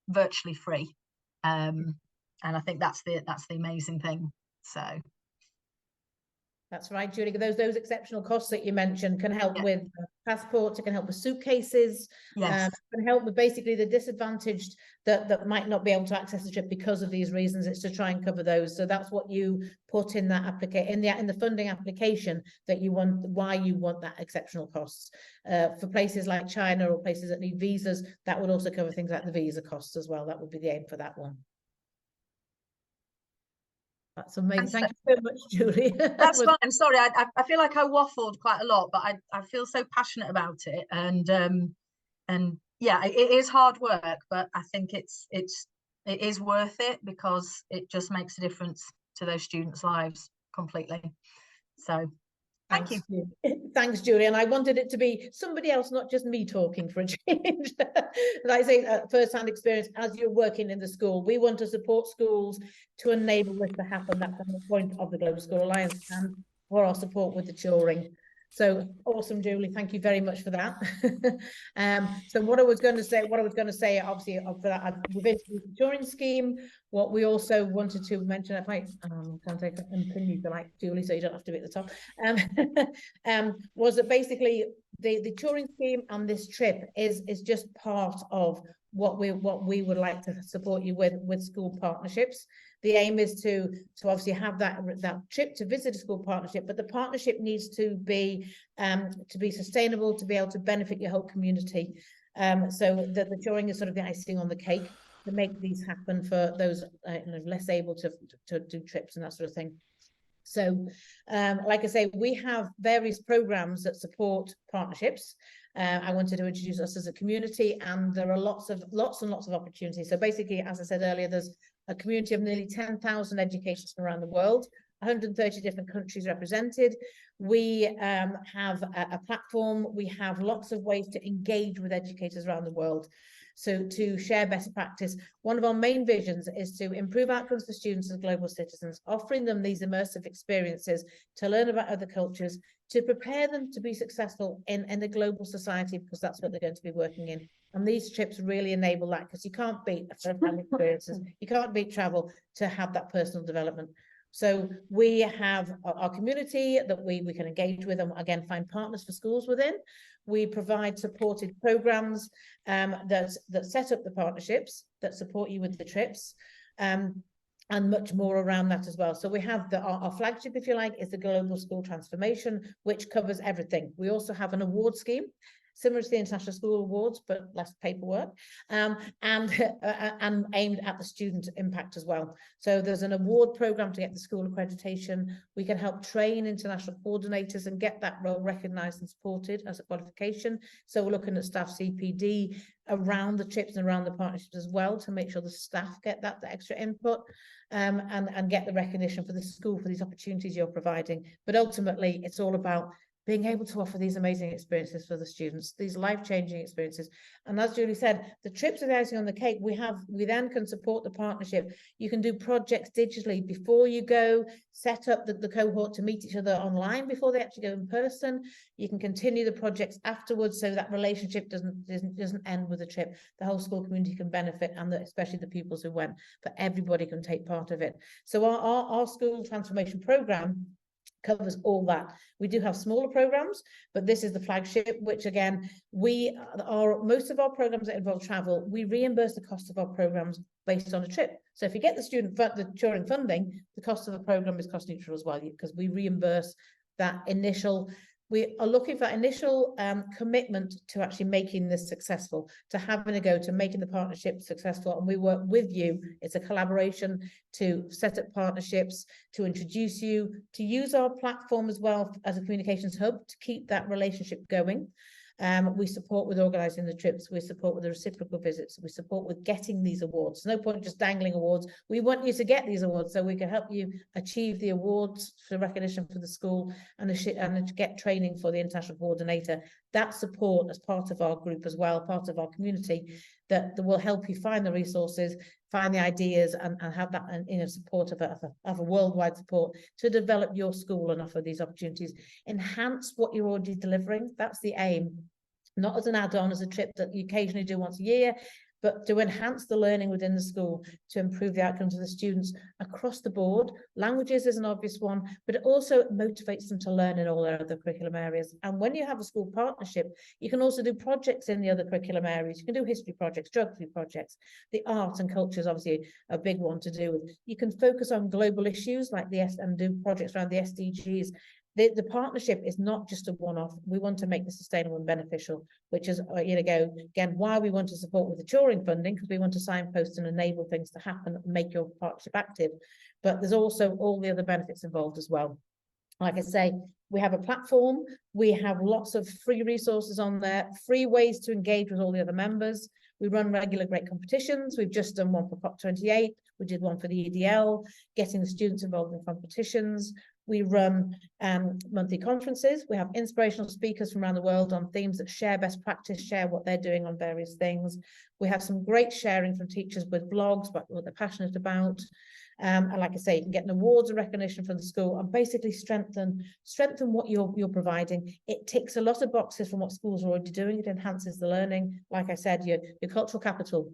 virtually free. And I think that's the amazing thing. So that's right, Julie. Those exceptional costs that you mentioned can help with passports, it can help with suitcases, yes, can help with basically the disadvantaged that might not be able to access the trip because of these reasons. It's to try and cover those. So that's what you put in that application, in the funding application, that you want, why you want that exceptional costs. For places like China or places that need visas, that would also cover things like the visa costs as well. That would be the aim for that one. That's amazing. Thank you so much, Julie. That's fine. I'm sorry. I feel like I waffled quite a lot, but I feel so passionate about it, and yeah, it is hard work, but I think it is worth it because it just makes a difference to those students' lives completely. So thank you. Thanks, Julie. And I wanted it to be somebody else, not just me talking for a change. Like I say, first-hand experience as you're working in the school. We want to support schools to enable this to happen. That's the point of the Global School Alliance and for our support with the Turing. So awesome, Julie. Thank you very much for that. So what I was going to say, obviously, for that, we've introduced the Turing Scheme. What we also wanted to mention, if I can't take and pin you like Julie, so you don't have to be at the top, was that basically the Turing Scheme and this trip is just part of what we would like to support you with school partnerships. The aim is to obviously have that trip to visit a school partnership, but the partnership needs to be sustainable, to be able to benefit your whole community. So the Turing is sort of the icing on the cake to make these happen for those less able to do trips and that sort of thing. So, like I say, we have various programs that support partnerships. I wanted to introduce us as a community, and there are lots and lots of opportunities. So basically, as I said earlier, there's a community of nearly 10,000 educators from around the world, 130 different countries represented. We have a platform. We have lots of ways to engage with educators around the world. So to share best practice, one of our main visions is to improve outcomes for students as global citizens, offering them these immersive experiences to learn about other cultures, to prepare them to be successful in the global society, because that's what they're going to be working in. And these trips really enable that, because you can't beat first-hand experiences. You can't beat travel to have that personal development. So we have our community that we can engage with and again find partners for schools within. We provide supported programs that set up the partnerships, that support you with the trips, and much more around that as well. So we have our flagship, if you like, is the Global School Transformation, which covers everything. We also have an award scheme, similar to the International School Awards, but less paperwork, and aimed at the student impact as well. So there's an award program to get the school accreditation. We can help train international coordinators and get that role recognised and supported as a qualification. So we're looking at staff CPD around the trips and around the partnerships as well to make sure the staff get that extra input and get the recognition for the school for these opportunities you're providing. But ultimately, it's all about being able to offer these amazing experiences for the students, these life-changing experiences. And as Julie said, the trips are the icing on the cake. We then can support the partnership. You can do projects digitally before you go, set up the cohort to meet each other online before they actually go in person. You can continue the projects afterwards so that relationship doesn't end with the trip. The whole school community can benefit, and especially the pupils who went, but everybody can take part of it. So our school transformation program covers all that. We do have smaller programs, but this is the flagship, which again, most of our programs that involve travel, we reimburse the cost of our programs based on a trip. So if you get the Turing funding, the cost of the program is cost neutral as well, because we reimburse that initial. We are looking for initial commitment to actually making this successful, to having a go, to making the partnership successful. And we work with you. It's a collaboration to set up partnerships, to introduce you, to use our platform as well as a communications hub to keep that relationship going. We support with organising the trips. We support with the reciprocal visits. We support with getting these awards. There's no point just dangling awards. We want you to get these awards so we can help you achieve the awards for recognition for the school and to get training for the international coordinator. That support as part of our group as well, part of our community, that will help you find the resources, find the ideas, and have that support of a worldwide support to develop your school and offer these opportunities. Enhance what you're already delivering. That's the aim, not as an add-on, as a trip that you occasionally do once a year, but to enhance the learning within the school, to improve the outcomes of the students across the board. Languages is an obvious one, but it also motivates them to learn in all their other curriculum areas. And when you have a school partnership, you can also do projects in the other curriculum areas. You can do history projects, geography projects. The art and culture is obviously a big one to do with. You can focus on global issues like and do projects around the SDGs. The partnership is not just a one-off. We want to make this sustainable and beneficial, which is, again, why we want to support with the Turing funding, because we want to signpost and enable things to happen and make your partnership active. But there's also all the other benefits involved as well. Like I say, we have a platform. We have lots of free resources on there, free ways to engage with all the other members. We run regular great competitions. We've just done one for COP28. We did one for the EDL, getting the students involved in competitions. We run monthly conferences. We have inspirational speakers from around the world on themes that share best practice, share what they're doing on various things. We have some great sharing from teachers with blogs about what they're passionate about. And like I say, you can get an awards and recognition from the school and basically strengthen what you're providing. It ticks a lot of boxes from what schools are already doing. It enhances the learning. Like I said, your cultural capital.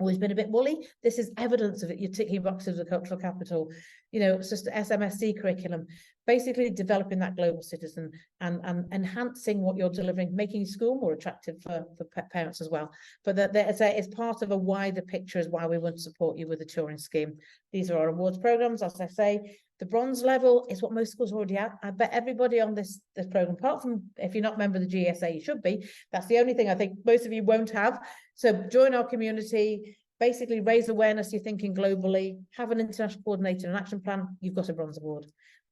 Always been a bit woolly. This is evidence of it. You're ticking boxes of cultural capital. It's just SMSC curriculum, basically developing that global citizen and enhancing what you're delivering, making school more attractive for parents as well. But it's part of a wider picture is why we want to support you with the Turing Scheme. These are our awards programs. As I say, the bronze level is what most schools already have. I bet everybody on this program, apart from if you're not a member of the GSA, you should be. That's the only thing I think most of you won't have. So join our community, basically raise awareness, you're thinking globally, have an international coordinator and action plan, you've got a bronze award.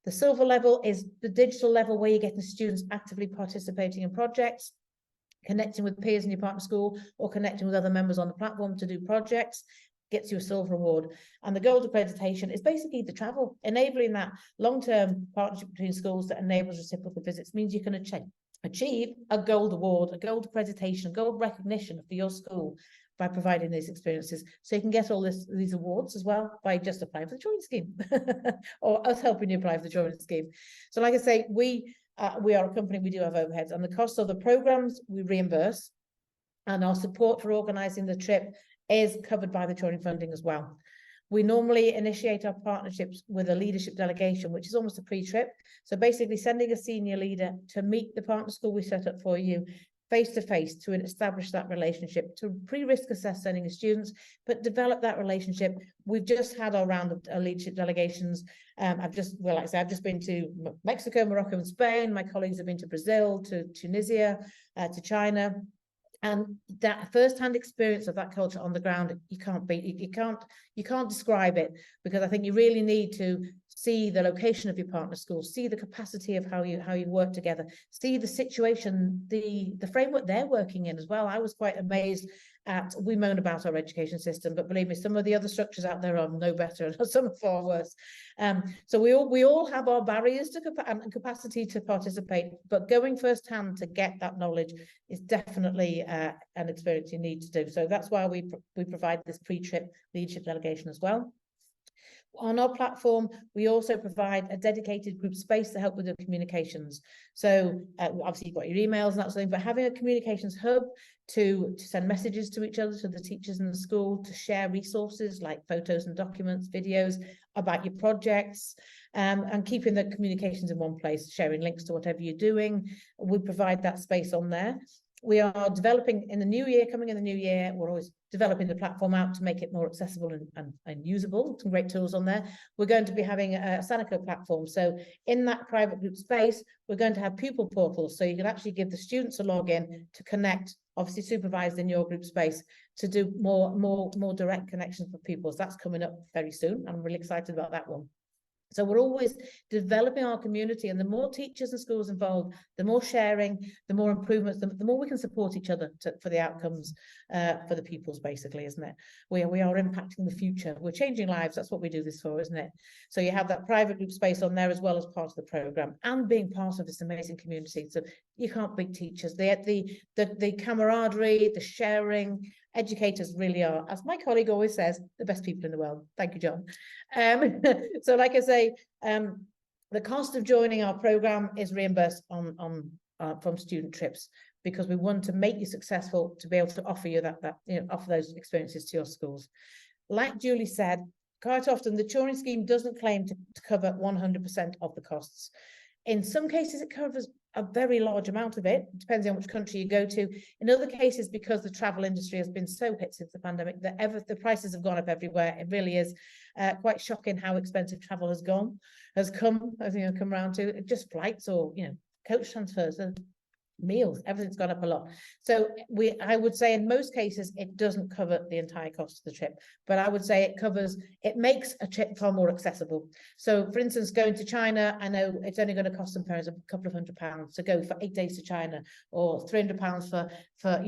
The silver level is the digital level where you're getting students actively participating in projects, connecting with peers in your partner school or connecting with other members on the platform to do projects. Gets you a silver award. And the gold accreditation is basically the travel, enabling that long-term partnership between schools that enables reciprocal visits, means you can achieve a gold award, a gold accreditation, gold recognition for your school by providing these experiences. So you can get all these awards as well by just applying for the Turing Scheme or us helping you apply for the Turing Scheme. So like I say, we are a company, we do have overheads, and the cost of the programs we reimburse, and our support for organising the trip is covered by the Turing funding as well. We normally initiate our partnerships with a leadership delegation, which is almost a pre-trip. So basically sending a senior leader to meet the partner school we set up for you face to face to establish that relationship, to pre-risk assess sending the students, but develop that relationship. We've just had our round of leadership delegations. I've just been to Mexico, Morocco, and Spain. My colleagues have been to Brazil, to Tunisia, to China. And that first-hand experience of that culture on the ground, you can't beat. You can't describe it, because I think you really need to see the location of your partner schools, see the capacity of how you work together, see the situation, the framework they're working in as well. I was quite amazed at, we moan about our education system, but believe me, some of the other structures out there are no better, and some are far worse. So we all have our barriers to and capacity to participate, but going firsthand to get that knowledge is definitely an experience you need to do. So that's why we provide this pre-trip leadership delegation as well. On our platform, we also provide a dedicated group space to help with the communications. So obviously you've got your emails and that sort of thing, but having a communications hub to send messages to each other, to the teachers in the school, to share resources like photos and documents, videos about your projects, and keeping the communications in one place, sharing links to whatever you're doing. We provide that space on there. We are developing in the new year, coming in the new year, we're always developing the platform out to make it more accessible and usable. Some great tools on there. We're going to be having a Sanico platform. So in that private group space, we're going to have pupil portals. So you can actually give the students a login to connect, obviously supervised in your group space, to do more direct connections for pupils. That's coming up very soon. I'm really excited about that one. So we're always developing our community, and the more teachers and schools involved, the more sharing, the more improvements, the more we can support each other for the outcomes for the pupils, basically, isn't it? We are impacting the future. We're changing lives. That's what we do this for, isn't it? So you have that private group space on there as well as part of the programme, and being part of this amazing community. So you can't beat teachers. The camaraderie, the sharing. Educators really are, as my colleague always says, the best people in the world. Thank you, John. So like I say, the cost of joining our programme is reimbursed from student trips, because we want to make you successful to be able to offer you offer those experiences to your schools. Like Julie said, quite often the Turing Scheme doesn't claim to cover 100% of the costs. In some cases, it covers a very large amount of it, depending on which country you go to. In other cases, because the travel industry has been so hit since the pandemic, that the prices have gone up everywhere. It really is quite shocking how expensive travel has come around to just flights or coach transfers and meals. Everything's gone up a lot. So I would say in most cases it doesn't cover the entire cost of the trip, but I would say it makes a trip far more accessible. So for instance, going to China, I know it's only going to cost some parents a couple of £100 to go for 8 days to China, or £300 for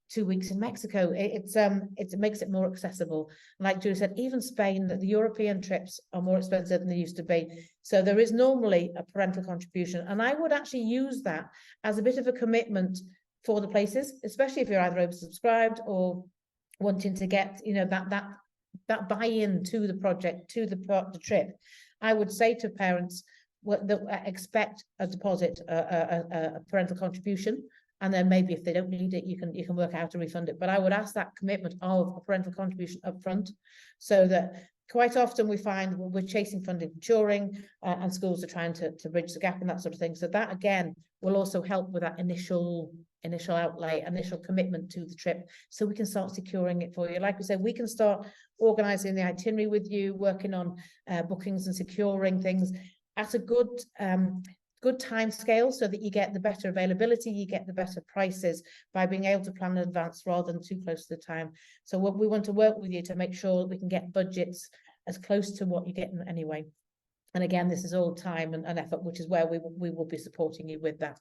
2 weeks in Mexico. It makes it more accessible. Like Julie said, even Spain, the European trips are more expensive than they used to be. So there is normally a parental contribution, and I would actually use that as a bit of a commitment for the places, especially if you're either oversubscribed or wanting to get that buy-in to the project, to the trip. I would say to parents that expect a deposit, a parental contribution, and then maybe if they don't need it, you can work out to refund it. But I would ask that commitment of a parental contribution up front, so that quite often we find we're chasing funding for Turing, and schools are trying to bridge the gap and that sort of thing. So that again will also help with that initial outlay, initial commitment to the trip, so we can start securing it for you. Like we said, we can start organising the itinerary with you, working on bookings and securing things at a good time scale, so that you get the better availability, you get the better prices by being able to plan in advance rather than too close to the time. So we want to work with you to make sure that we can get budgets as close to what you're getting anyway. And again, this is all time and effort, which is where we will be supporting you with that.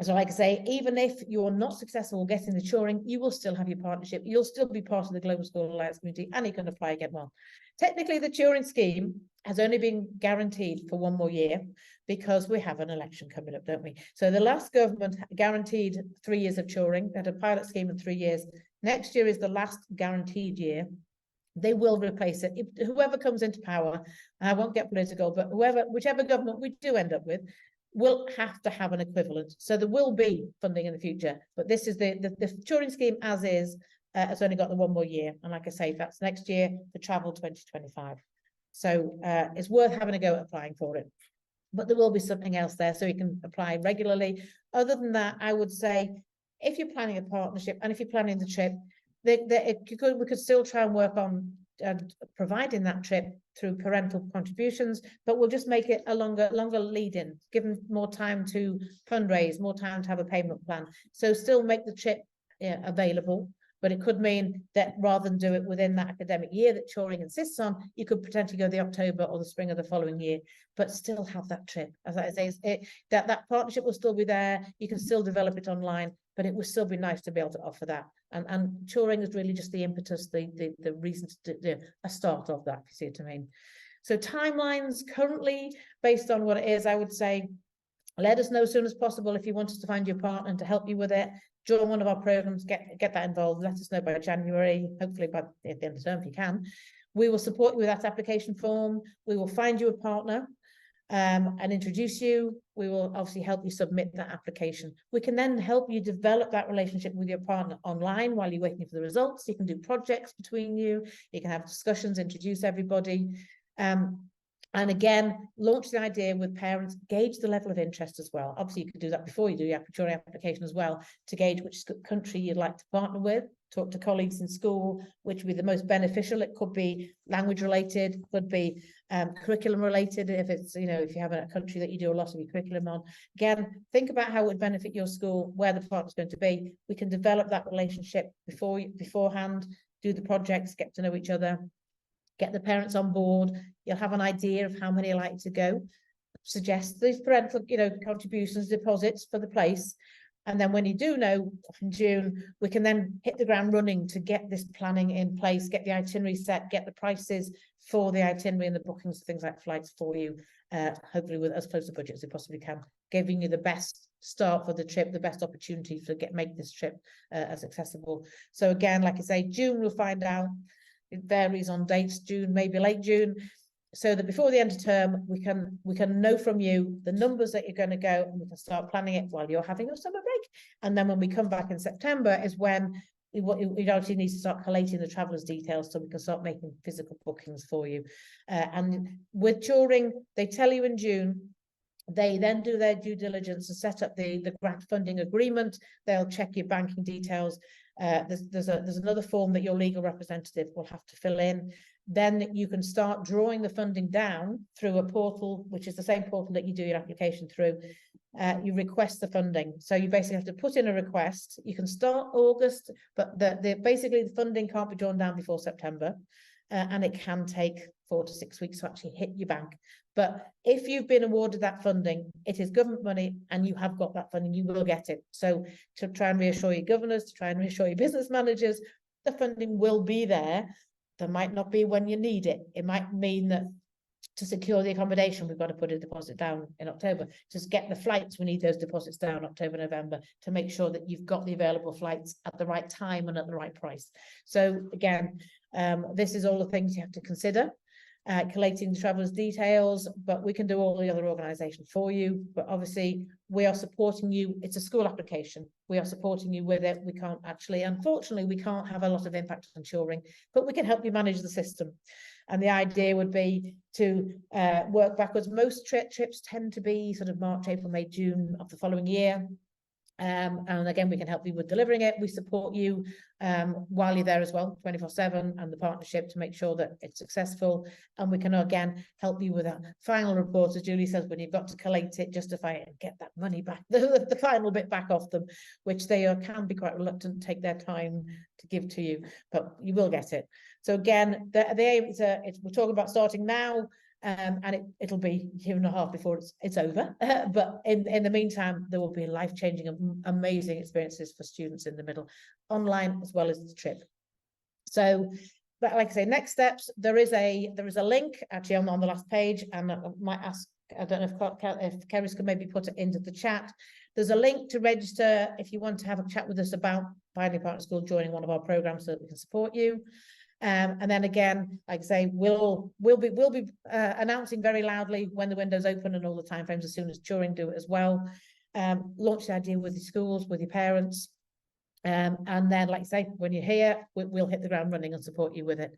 So like I say, even if you're not successful getting the Turing, you will still have your partnership. You'll still be part of the Global School Alliance community, and you can apply again. Well, technically the Turing Scheme has only been guaranteed for 1 more year, because we have an election coming up, don't we? So the last government guaranteed 3 years of Turing. They had a pilot scheme in 3 years. Next year is the last guaranteed year. They will replace it. Whoever comes into power, and I won't get political, but whichever government we do end up with, will have to have an equivalent. So there will be funding in the future, but this is the Turing Scheme as is, has only got the 1 more year. And like I say, that's next year for travel 2025. So it's worth having a go at applying for it. But there will be something else there, so you can apply regularly. Other than that, I would say, if you're planning a partnership and if you're planning the trip, we could still try and work on providing that trip through parental contributions, but we'll just make it a longer lead in, give them more time to fundraise, more time to have a payment plan. So still make the trip available, but it could mean that rather than do it within that academic year that Turing insists on, you could potentially go the October or the spring of the following year, but still have that trip. As I say, that partnership will still be there. You can still develop it online, but it would still be nice to be able to offer that. And Turing is really just the impetus, the reason to do a start of that, if you see what I mean. So timelines currently, based on what it is, I would say, let us know as soon as possible if you want us to find your partner and to help you with it. Join one of our programs, get that involved. Let us know by January, hopefully by the end of the term if you can. We will support you with that application form. We will find you a partner and introduce you. We will obviously help you submit that application. We can then help you develop that relationship with your partner online while you're waiting for the results. You can do projects between you. You can have discussions, introduce everybody. And again, launch the idea with parents, gauge the level of interest as well. Obviously, you could do that before you do your application as well, to gauge which country you'd like to partner with, talk to colleagues in school, which would be the most beneficial. It could be language related, could be curriculum related, if it's, if you have a country that you do a lot of your curriculum on. Again, think about how it would benefit your school, where the partner's going to be. We can develop that relationship beforehand, do the projects, get to know each other, get the parents on board. You'll have an idea of how many are likely to go. Suggest these parental, contributions, deposits for the place. And then when you do know in June, we can then hit the ground running to get this planning in place, get the itinerary set, get the prices for the itinerary and the bookings, things like flights for you, hopefully with as close to budget as we possibly can, giving you the best start for the trip, the best opportunity to make this trip as accessible. So again, like I say, June we'll find out. It varies on dates, June, maybe late June, so that before the end of term, we can know from you the numbers that you're going to go, and we can start planning it while you're having your summer break. And then when we come back in September is when we actually need to start collating the travelers' details so we can start making physical bookings for you. And with Turing, they tell you in June. They then do their due diligence and set up the grant funding agreement. They'll check your banking details. There's another form that your legal representative will have to fill in. Then you can start drawing the funding down through a portal, which is the same portal that you do your application through. You request the funding. So you basically have to put in a request. You can start August, but basically the funding can't be drawn down before September. And it can take 4 to 6 weeks to actually hit your bank. But if you've been awarded that funding, it is government money and you have got that funding, you will get it. So to try and reassure your governors, to try and reassure your business managers, the funding will be there. There might not be when you need it. It might mean that to secure the accommodation, we've got to put a deposit down in October. Just get the flights, we need those deposits down October, November, to make sure that you've got the available flights at the right time and at the right price. So again, this is all the things you have to consider. Collating the travelers' details, but we can do all the other organisation for you. But obviously, we are supporting you. It's a school application. We are supporting you with it. We can't actually, unfortunately, we can't have a lot of impact on Turing, but we can help you manage the system. And the idea would be to work backwards. Most trips tend to be sort of March, April, May, June of the following year. And again, we can help you with delivering it. We support you while you're there as well, 24/7, and the partnership to make sure that it's successful. And we can again help you with a final report, as Julie says, when you've got to collate it, justify it, and get that money back, the final bit back off them, which they can be quite reluctant to take their time to give to you, but you will get it. So again, the aim is we're talking about starting now. And it'll be a year and a half before it's over. But in the meantime, there will be life-changing, amazing experiences for students in the middle, online as well as the trip. So, but like I say, next steps, there is a link actually on the last page, and I might ask, I don't know if Keris could maybe put it into the chat. There's a link to register if you want to have a chat with us about finding a partner school, joining one of our programs so that we can support you. And then again, like I say, we'll be announcing very loudly when the window's open and all the timeframes as soon as Turing do it as well. Launch the idea with your schools, with your parents. And then, like I say, when you're here, we'll hit the ground running and support you with it.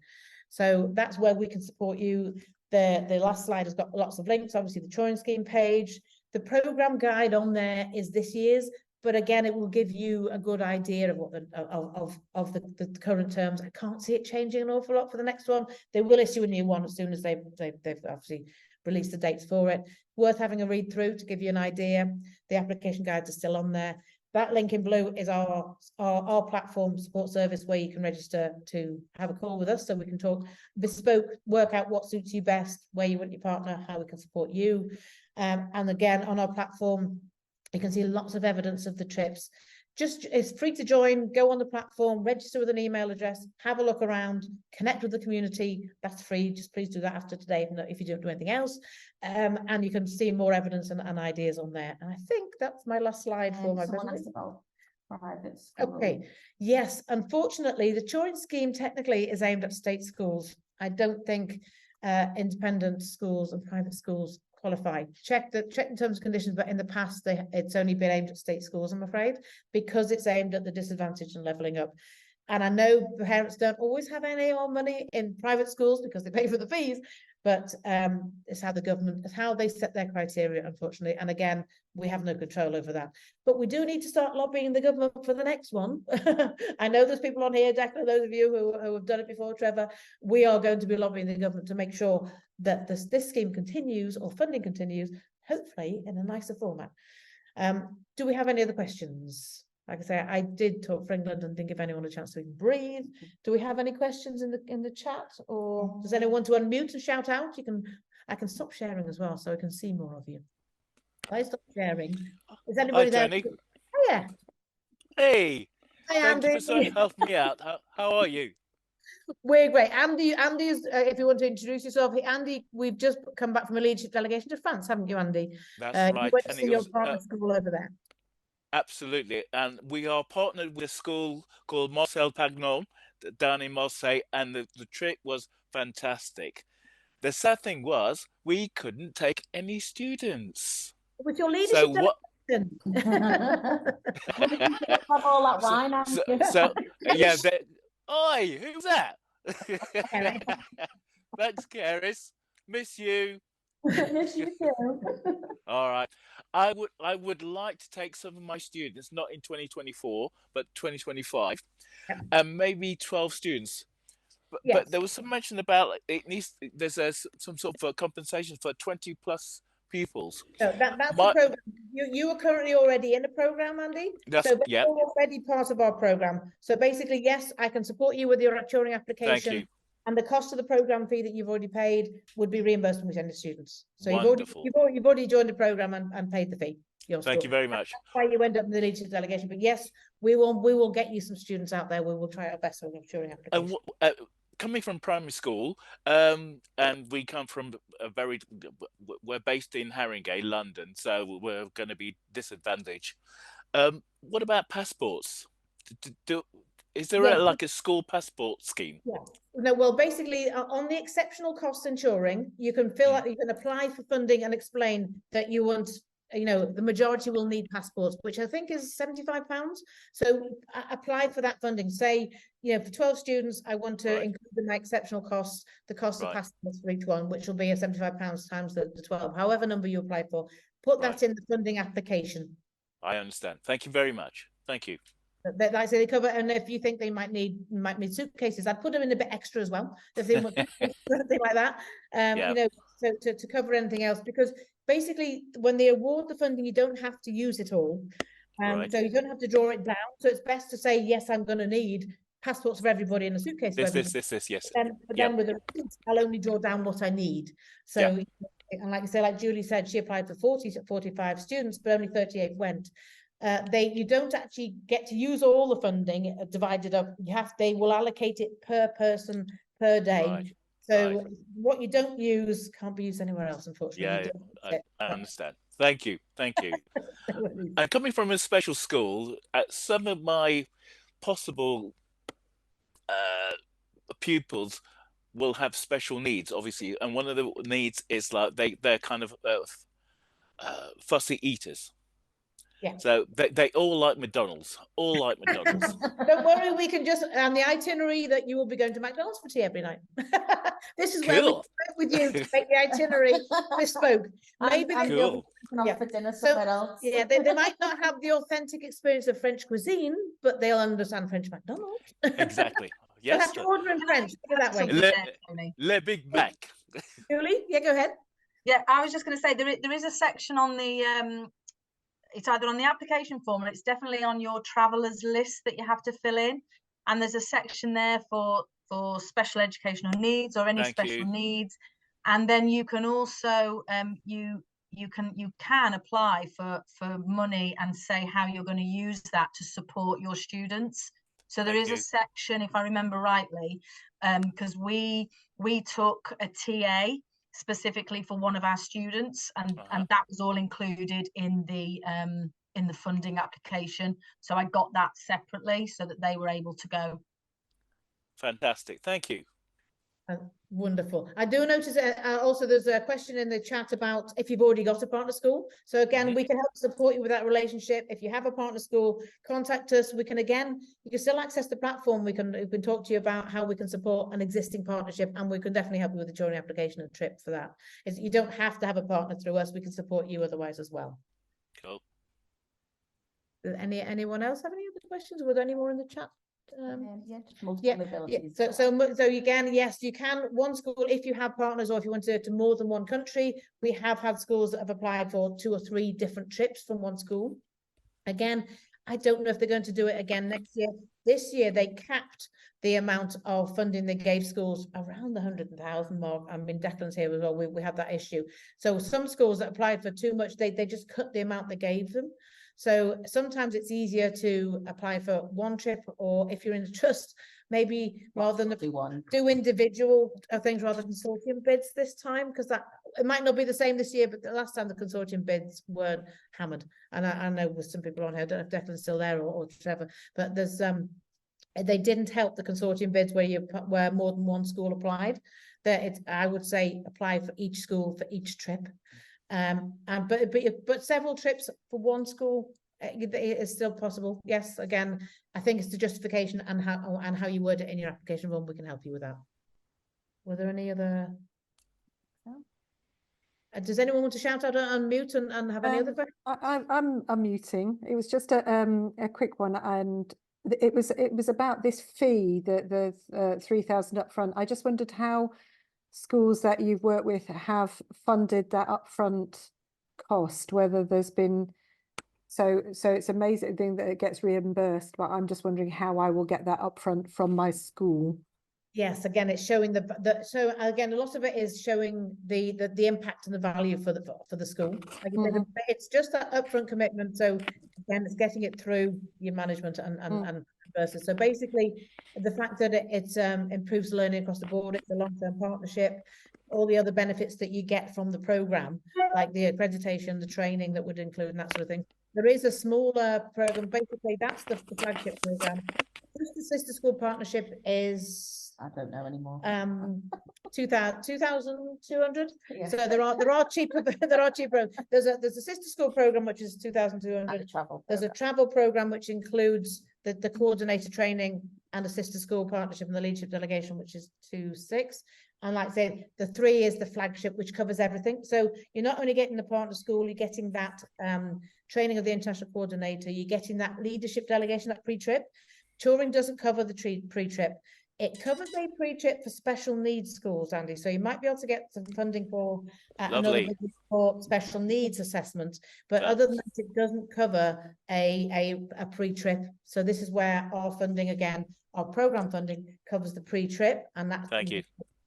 So that's where we can support you. The last slide has got lots of links, obviously the Turing Scheme page. The program guide on there is this year's, but again, it will give you a good idea of what the current terms. I can't see it changing an awful lot for the next one. They will issue a new one as soon as they've obviously released the dates for it. Worth having a read through to give you an idea. The application guides are still on there. That link in blue is our platform support service where you can register to have a call with us so we can talk bespoke, work out what suits you best, where you want your partner, how we can support you. And again, on our platform, you can see lots of evidence of the trips. Just it's free to join, go on the platform, register with an email address, have a look around, connect with the community. That's free. Just please do that after today if you don't do anything else. And you can see more evidence and ideas on there. And I think that's my last slide for my presentation. Private school. Okay. Yes, unfortunately, the Turing Scheme technically is aimed at state schools. I don't think independent schools and private schools qualify. Check the terms and conditions, but in the past it's only been aimed at state schools, I'm afraid, because it's aimed at the disadvantaged and levelling up. And I know parents don't always have any more money in private schools because they pay for the fees, but it's how the government, it's how they set their criteria, unfortunately. And again, we have no control over that. But we do need to start lobbying the government for the next one. I know there's people on here, Declan, those of you who have done it before, Trevor, we are going to be lobbying the government to make sure that this scheme continues or funding continues, hopefully in a nicer format. Do we have any other questions? Like I say, I did talk for England and didn't give anyone a chance to breathe. Do we have any questions in the chat, or does anyone want to unmute and shout out? I can stop sharing as well, so I can see more of you. If I stop sharing, is anybody there? Tony. Oh, yeah. Hey. Hi, Thank Andy. you for helping me out. How are you? We're great. Andy is, if you want to introduce yourself, Andy, we've just come back from a leadership delegation to France, haven't you, Andy? That's right. You went to see your partner school over there. Absolutely. And we are partnered with a school called Marcel Pagnon down in Marseille, and the trip was fantastic. The sad thing was we couldn't take any students. With your leadership delegation. Have all that wine. Yeah. Oi, who's that? Thanks, Caris. Miss you. Yes, you do. All right. I would like to take some of my students, not in 2024, but 2025, and maybe 12 students. But there was some mention about there's some sort of compensation for 20 plus pupils. So that's the program. You are currently already in a program, Andy. So you're already part of our program. So basically, yes, I can support you with your Turing application. Thank you. And the cost of the program fee that you've already paid would be reimbursed when we send the students. So wonderful. you've already joined the program and paid the fee. Thank you very much. That's why you end up in the leadership delegation. But yes, we will get you some students out there. We will try our best with the Turing application. Coming from primary school, and we come from we're based in Haringey, London, so we're going to be disadvantaged. What about passports? Is there like a school passport scheme? Yeah. No, well, basically, on the exceptional costs in Turing, you can you can apply for funding and explain that you want, the majority will need passports, which I think is £75. So apply for that funding. Say, for 12 students, I want to include in my exceptional costs, the cost of passports for each one, which will be £75 times the 12, however number you apply for. Put that in the funding application. I understand. Thank you very much. Thank you. Like I say, they cover, and if you think they might need suitcases, I'd put them in a bit extra as well, if they want something like that. So to cover anything else, because basically when they award the funding, you don't have to use it all, so you don't have to draw it down. So it's best to say, yes, I'm going to need passports for everybody and a suitcase for everybody. This, yes. But then with the receipts, I'll only draw down what I need. So, and like I say, like Julie said, she applied for 45 students, but only 38 went. You don't actually get to use all the funding divided up. They will allocate it per person per day. What you don't use can't be used anywhere else, unfortunately. I understand. Thank you. And coming from a special school, some of my possible pupils will have special needs, obviously, and one of the needs is like they're kind of fussy eaters. Yeah. So they all like McDonald's. All like McDonald's. Don't worry, we can just on the itinerary that you will be going to McDonald's for tea every night. This is where we Cool. work with you to make the itinerary bespoke. Maybe And they you'll Cool. be Yeah. off for dinner So, somewhere else. yeah, they might not have the authentic experience of French cuisine, but they'll understand French McDonald's. Exactly. They'll Yes. have to order in French. Put it that way. Something Le, there, Tony. Le Big Mac. Julie, yeah, go ahead. Yeah, I was just going to say there is a section on the it's either on the application form or it's definitely on your travelers list that you have to fill in, and there's a section there for special educational needs or any Thank special you. needs, and then you can also you can apply for money and say how you're going to use that to support your students. So there Thank is you. a section, if I remember rightly, because we took a TA specifically for one of our students, and that was all included in the funding application. So I got that separately so that they were able to go. Fantastic. Thank you. Wonderful. I do notice also there's a question in the chat about if you've already got a partner school. So again, we can help support you with that relationship. If you have a partner school, contact us. We can, again, you can still access the platform. We can talk to you about how we can support an existing partnership, and we can definitely help you with the joining application and trip for that. You don't have to have a partner through us. We can support you otherwise as well. Cool. Anyone else have any other questions? Were there any more in the chat? Yeah, just multiple abilities. So again, yes, you can. One school, if you have partners or if you want to more than one country, we have had schools that have applied for 2 or 3 different trips from one school. Again, I don't know if they're going to do it again next year. This year, they capped the amount of funding they gave schools around the 100,000 mark. I mean, Declan's here as well. We had that issue. So some schools that applied for too much, they just cut the amount they gave them. So sometimes it's easier to apply for one trip, or if you're in a trust, maybe rather than do individual things rather than consortium bids this time, because that it might not be the same this year, but the last time the consortium bids weren't hammered. And I know with some people on here, I don't know if Declan's still there or Trevor, but there's they didn't help the consortium bids where more than one school applied. That it's, I would say, apply for each school for each trip. But several trips for one school, it is still possible. Yes, again, I think it's the justification and how you word it in your application form. We can help you with that. Were there any other? Does anyone want to shout out on mute and have any other questions? I'm unmuting. It was just a quick one, and it was about this fee, the 3,000 upfront. I just wondered how schools that you've worked with have funded that upfront cost, whether there's been so it's amazing thing that it gets reimbursed, but I'm just wondering how I will get that upfront from my school. Yes, again, it's showing so again, a lot of it is showing the impact and the value for the school. Like you said, it's just that upfront commitment. So again, it's getting it through your management and versus. So basically, the fact that it improves learning across the board, it's a long-term partnership, all the other benefits that you get from the program, like the accreditation, the training that would include and that sort of thing. There is a smaller program. Basically, that's the flagship program. Just the sister school partnership is, I don't know anymore. 2,200. Yeah. So there are cheaper. There are cheaper. There's a sister school program which is 2,200. There's a travel program which includes the coordinator training and a sister school partnership and the leadership delegation, which is 2,600. And like I say, the 3 is the flagship, which covers everything. So you're not only getting the partner school, you're getting that training of the international coordinator, you're getting that leadership delegation, that pre-trip. Turing doesn't cover the pre-trip. It covers a pre-trip for special needs schools, Andy. So you might be able to get some funding for another for special needs assessment. But other than that, it doesn't cover a pre-trip. So this is where our funding, again, our program funding covers the pre-trip, and that Thank you.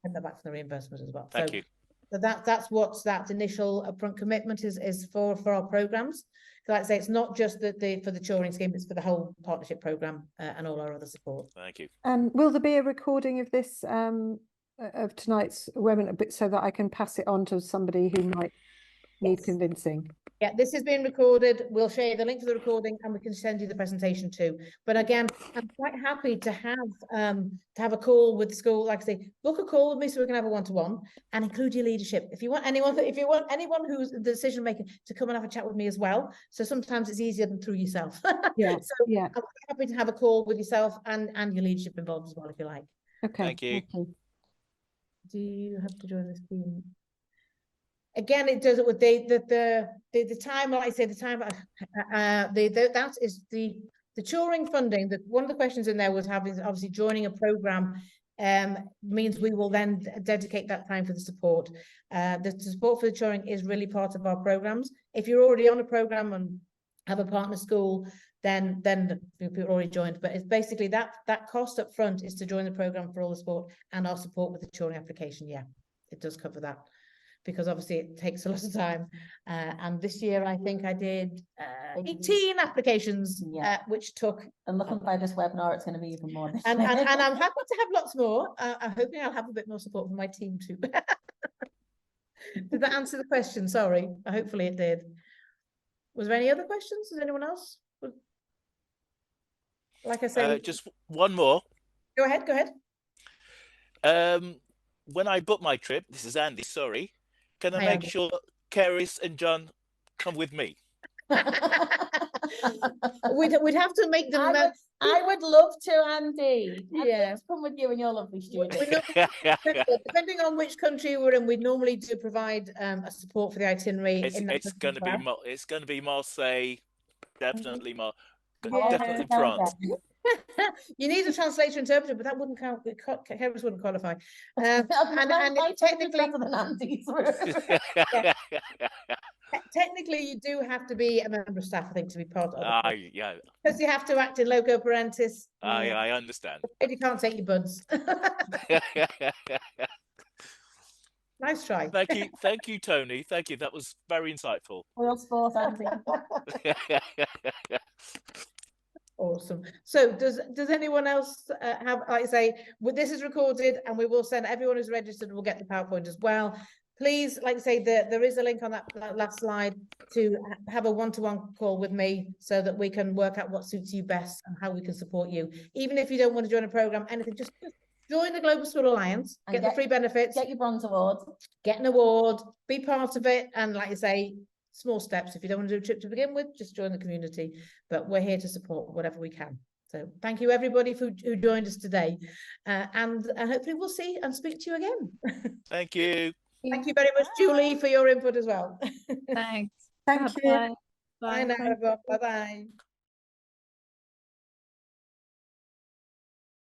And back for the reimbursement as well. Thank you. So that's what that initial upfront commitment is for our programs. So like I say, it's not just for the Turing Scheme, it's for the whole partnership program and all our other support. Thank you. And will there be a recording of this of tonight's webinar, so that I can pass it on to somebody who might need convincing. Yeah, this is being recorded. We'll share the link to the recording and we can send you the presentation too. But again, I'm quite happy to have a call with the school. Like I say, book a call with me so we can have a one-to-one and include your leadership. If you want anyone who's the decision maker to come and have a chat with me as well. So sometimes it's easier than through yourself. Yeah. So yeah. I'm happy to have a call with yourself and your leadership involved as well, if you like. Okay. Thank you. Do you have to join this team? Again, it does it with the time. Like I say, the time. That is the Turing funding. That one of the questions in there was having obviously joining a program. Means we will then dedicate that time for the support. The support for the Turing is really part of our programs. If you're already on a program and have a partner school, then people already joined. But it's basically that cost up front is to join the program for all the support and our support with the Turing application. Yeah, it does cover that. Because obviously it takes a lot of time. And this year, I think I did 18 applications, which took... And looking by this webinar, it's going to be even more. And I'm happy to have lots more. I'm hoping I'll have a bit more support from my team too. Did that answer the question? Sorry. Hopefully it did. Was there any other questions? Does anyone else? Like I said... just one more. Go ahead. When I book my trip, this is Andy, sorry. Can I Hi, make Andy. sure Keris and John come with me? We'd have to make them... I would love to, Andy. Yeah. I'd come with you and your lovely students. Depending on which country we're in, we'd normally do provide a support for the itinerary. It's going to be Marseille, definitely Yeah, definitely France. You need a translator interpreter, but that wouldn't count. Keris wouldn't qualify. And Technically, better than Andy's. technically, you do have to be a member of staff, I think, to be part of it. Yeah. Because you have to act in loco parentis. I understand. You can't take your buds. Nice try. Thank you, Tony. Thank you. That was very insightful. Real sport, Andy. Awesome. So does anyone else have, like I say, this is recorded and we will send everyone who's registered, will get the PowerPoint as well. Please, like I say, there is a link on that last slide to have a one-to-one call with me so that we can work out what suits you best and how we can support you. Even if you don't want to join a program, anything, just join the Global School Alliance, get the free benefits. Get your bronze award. Get an award, be part of it. And like I say, small steps. If you don't want to do a trip to begin with, just join the community. But we're here to support whatever we can. So thank you everybody who joined us today. And hopefully we'll see and speak to you again. Thank you. Thank you very much, Julie, for your input as well. Thanks. Thank you. Bye. Bye now, everyone. Bye-bye.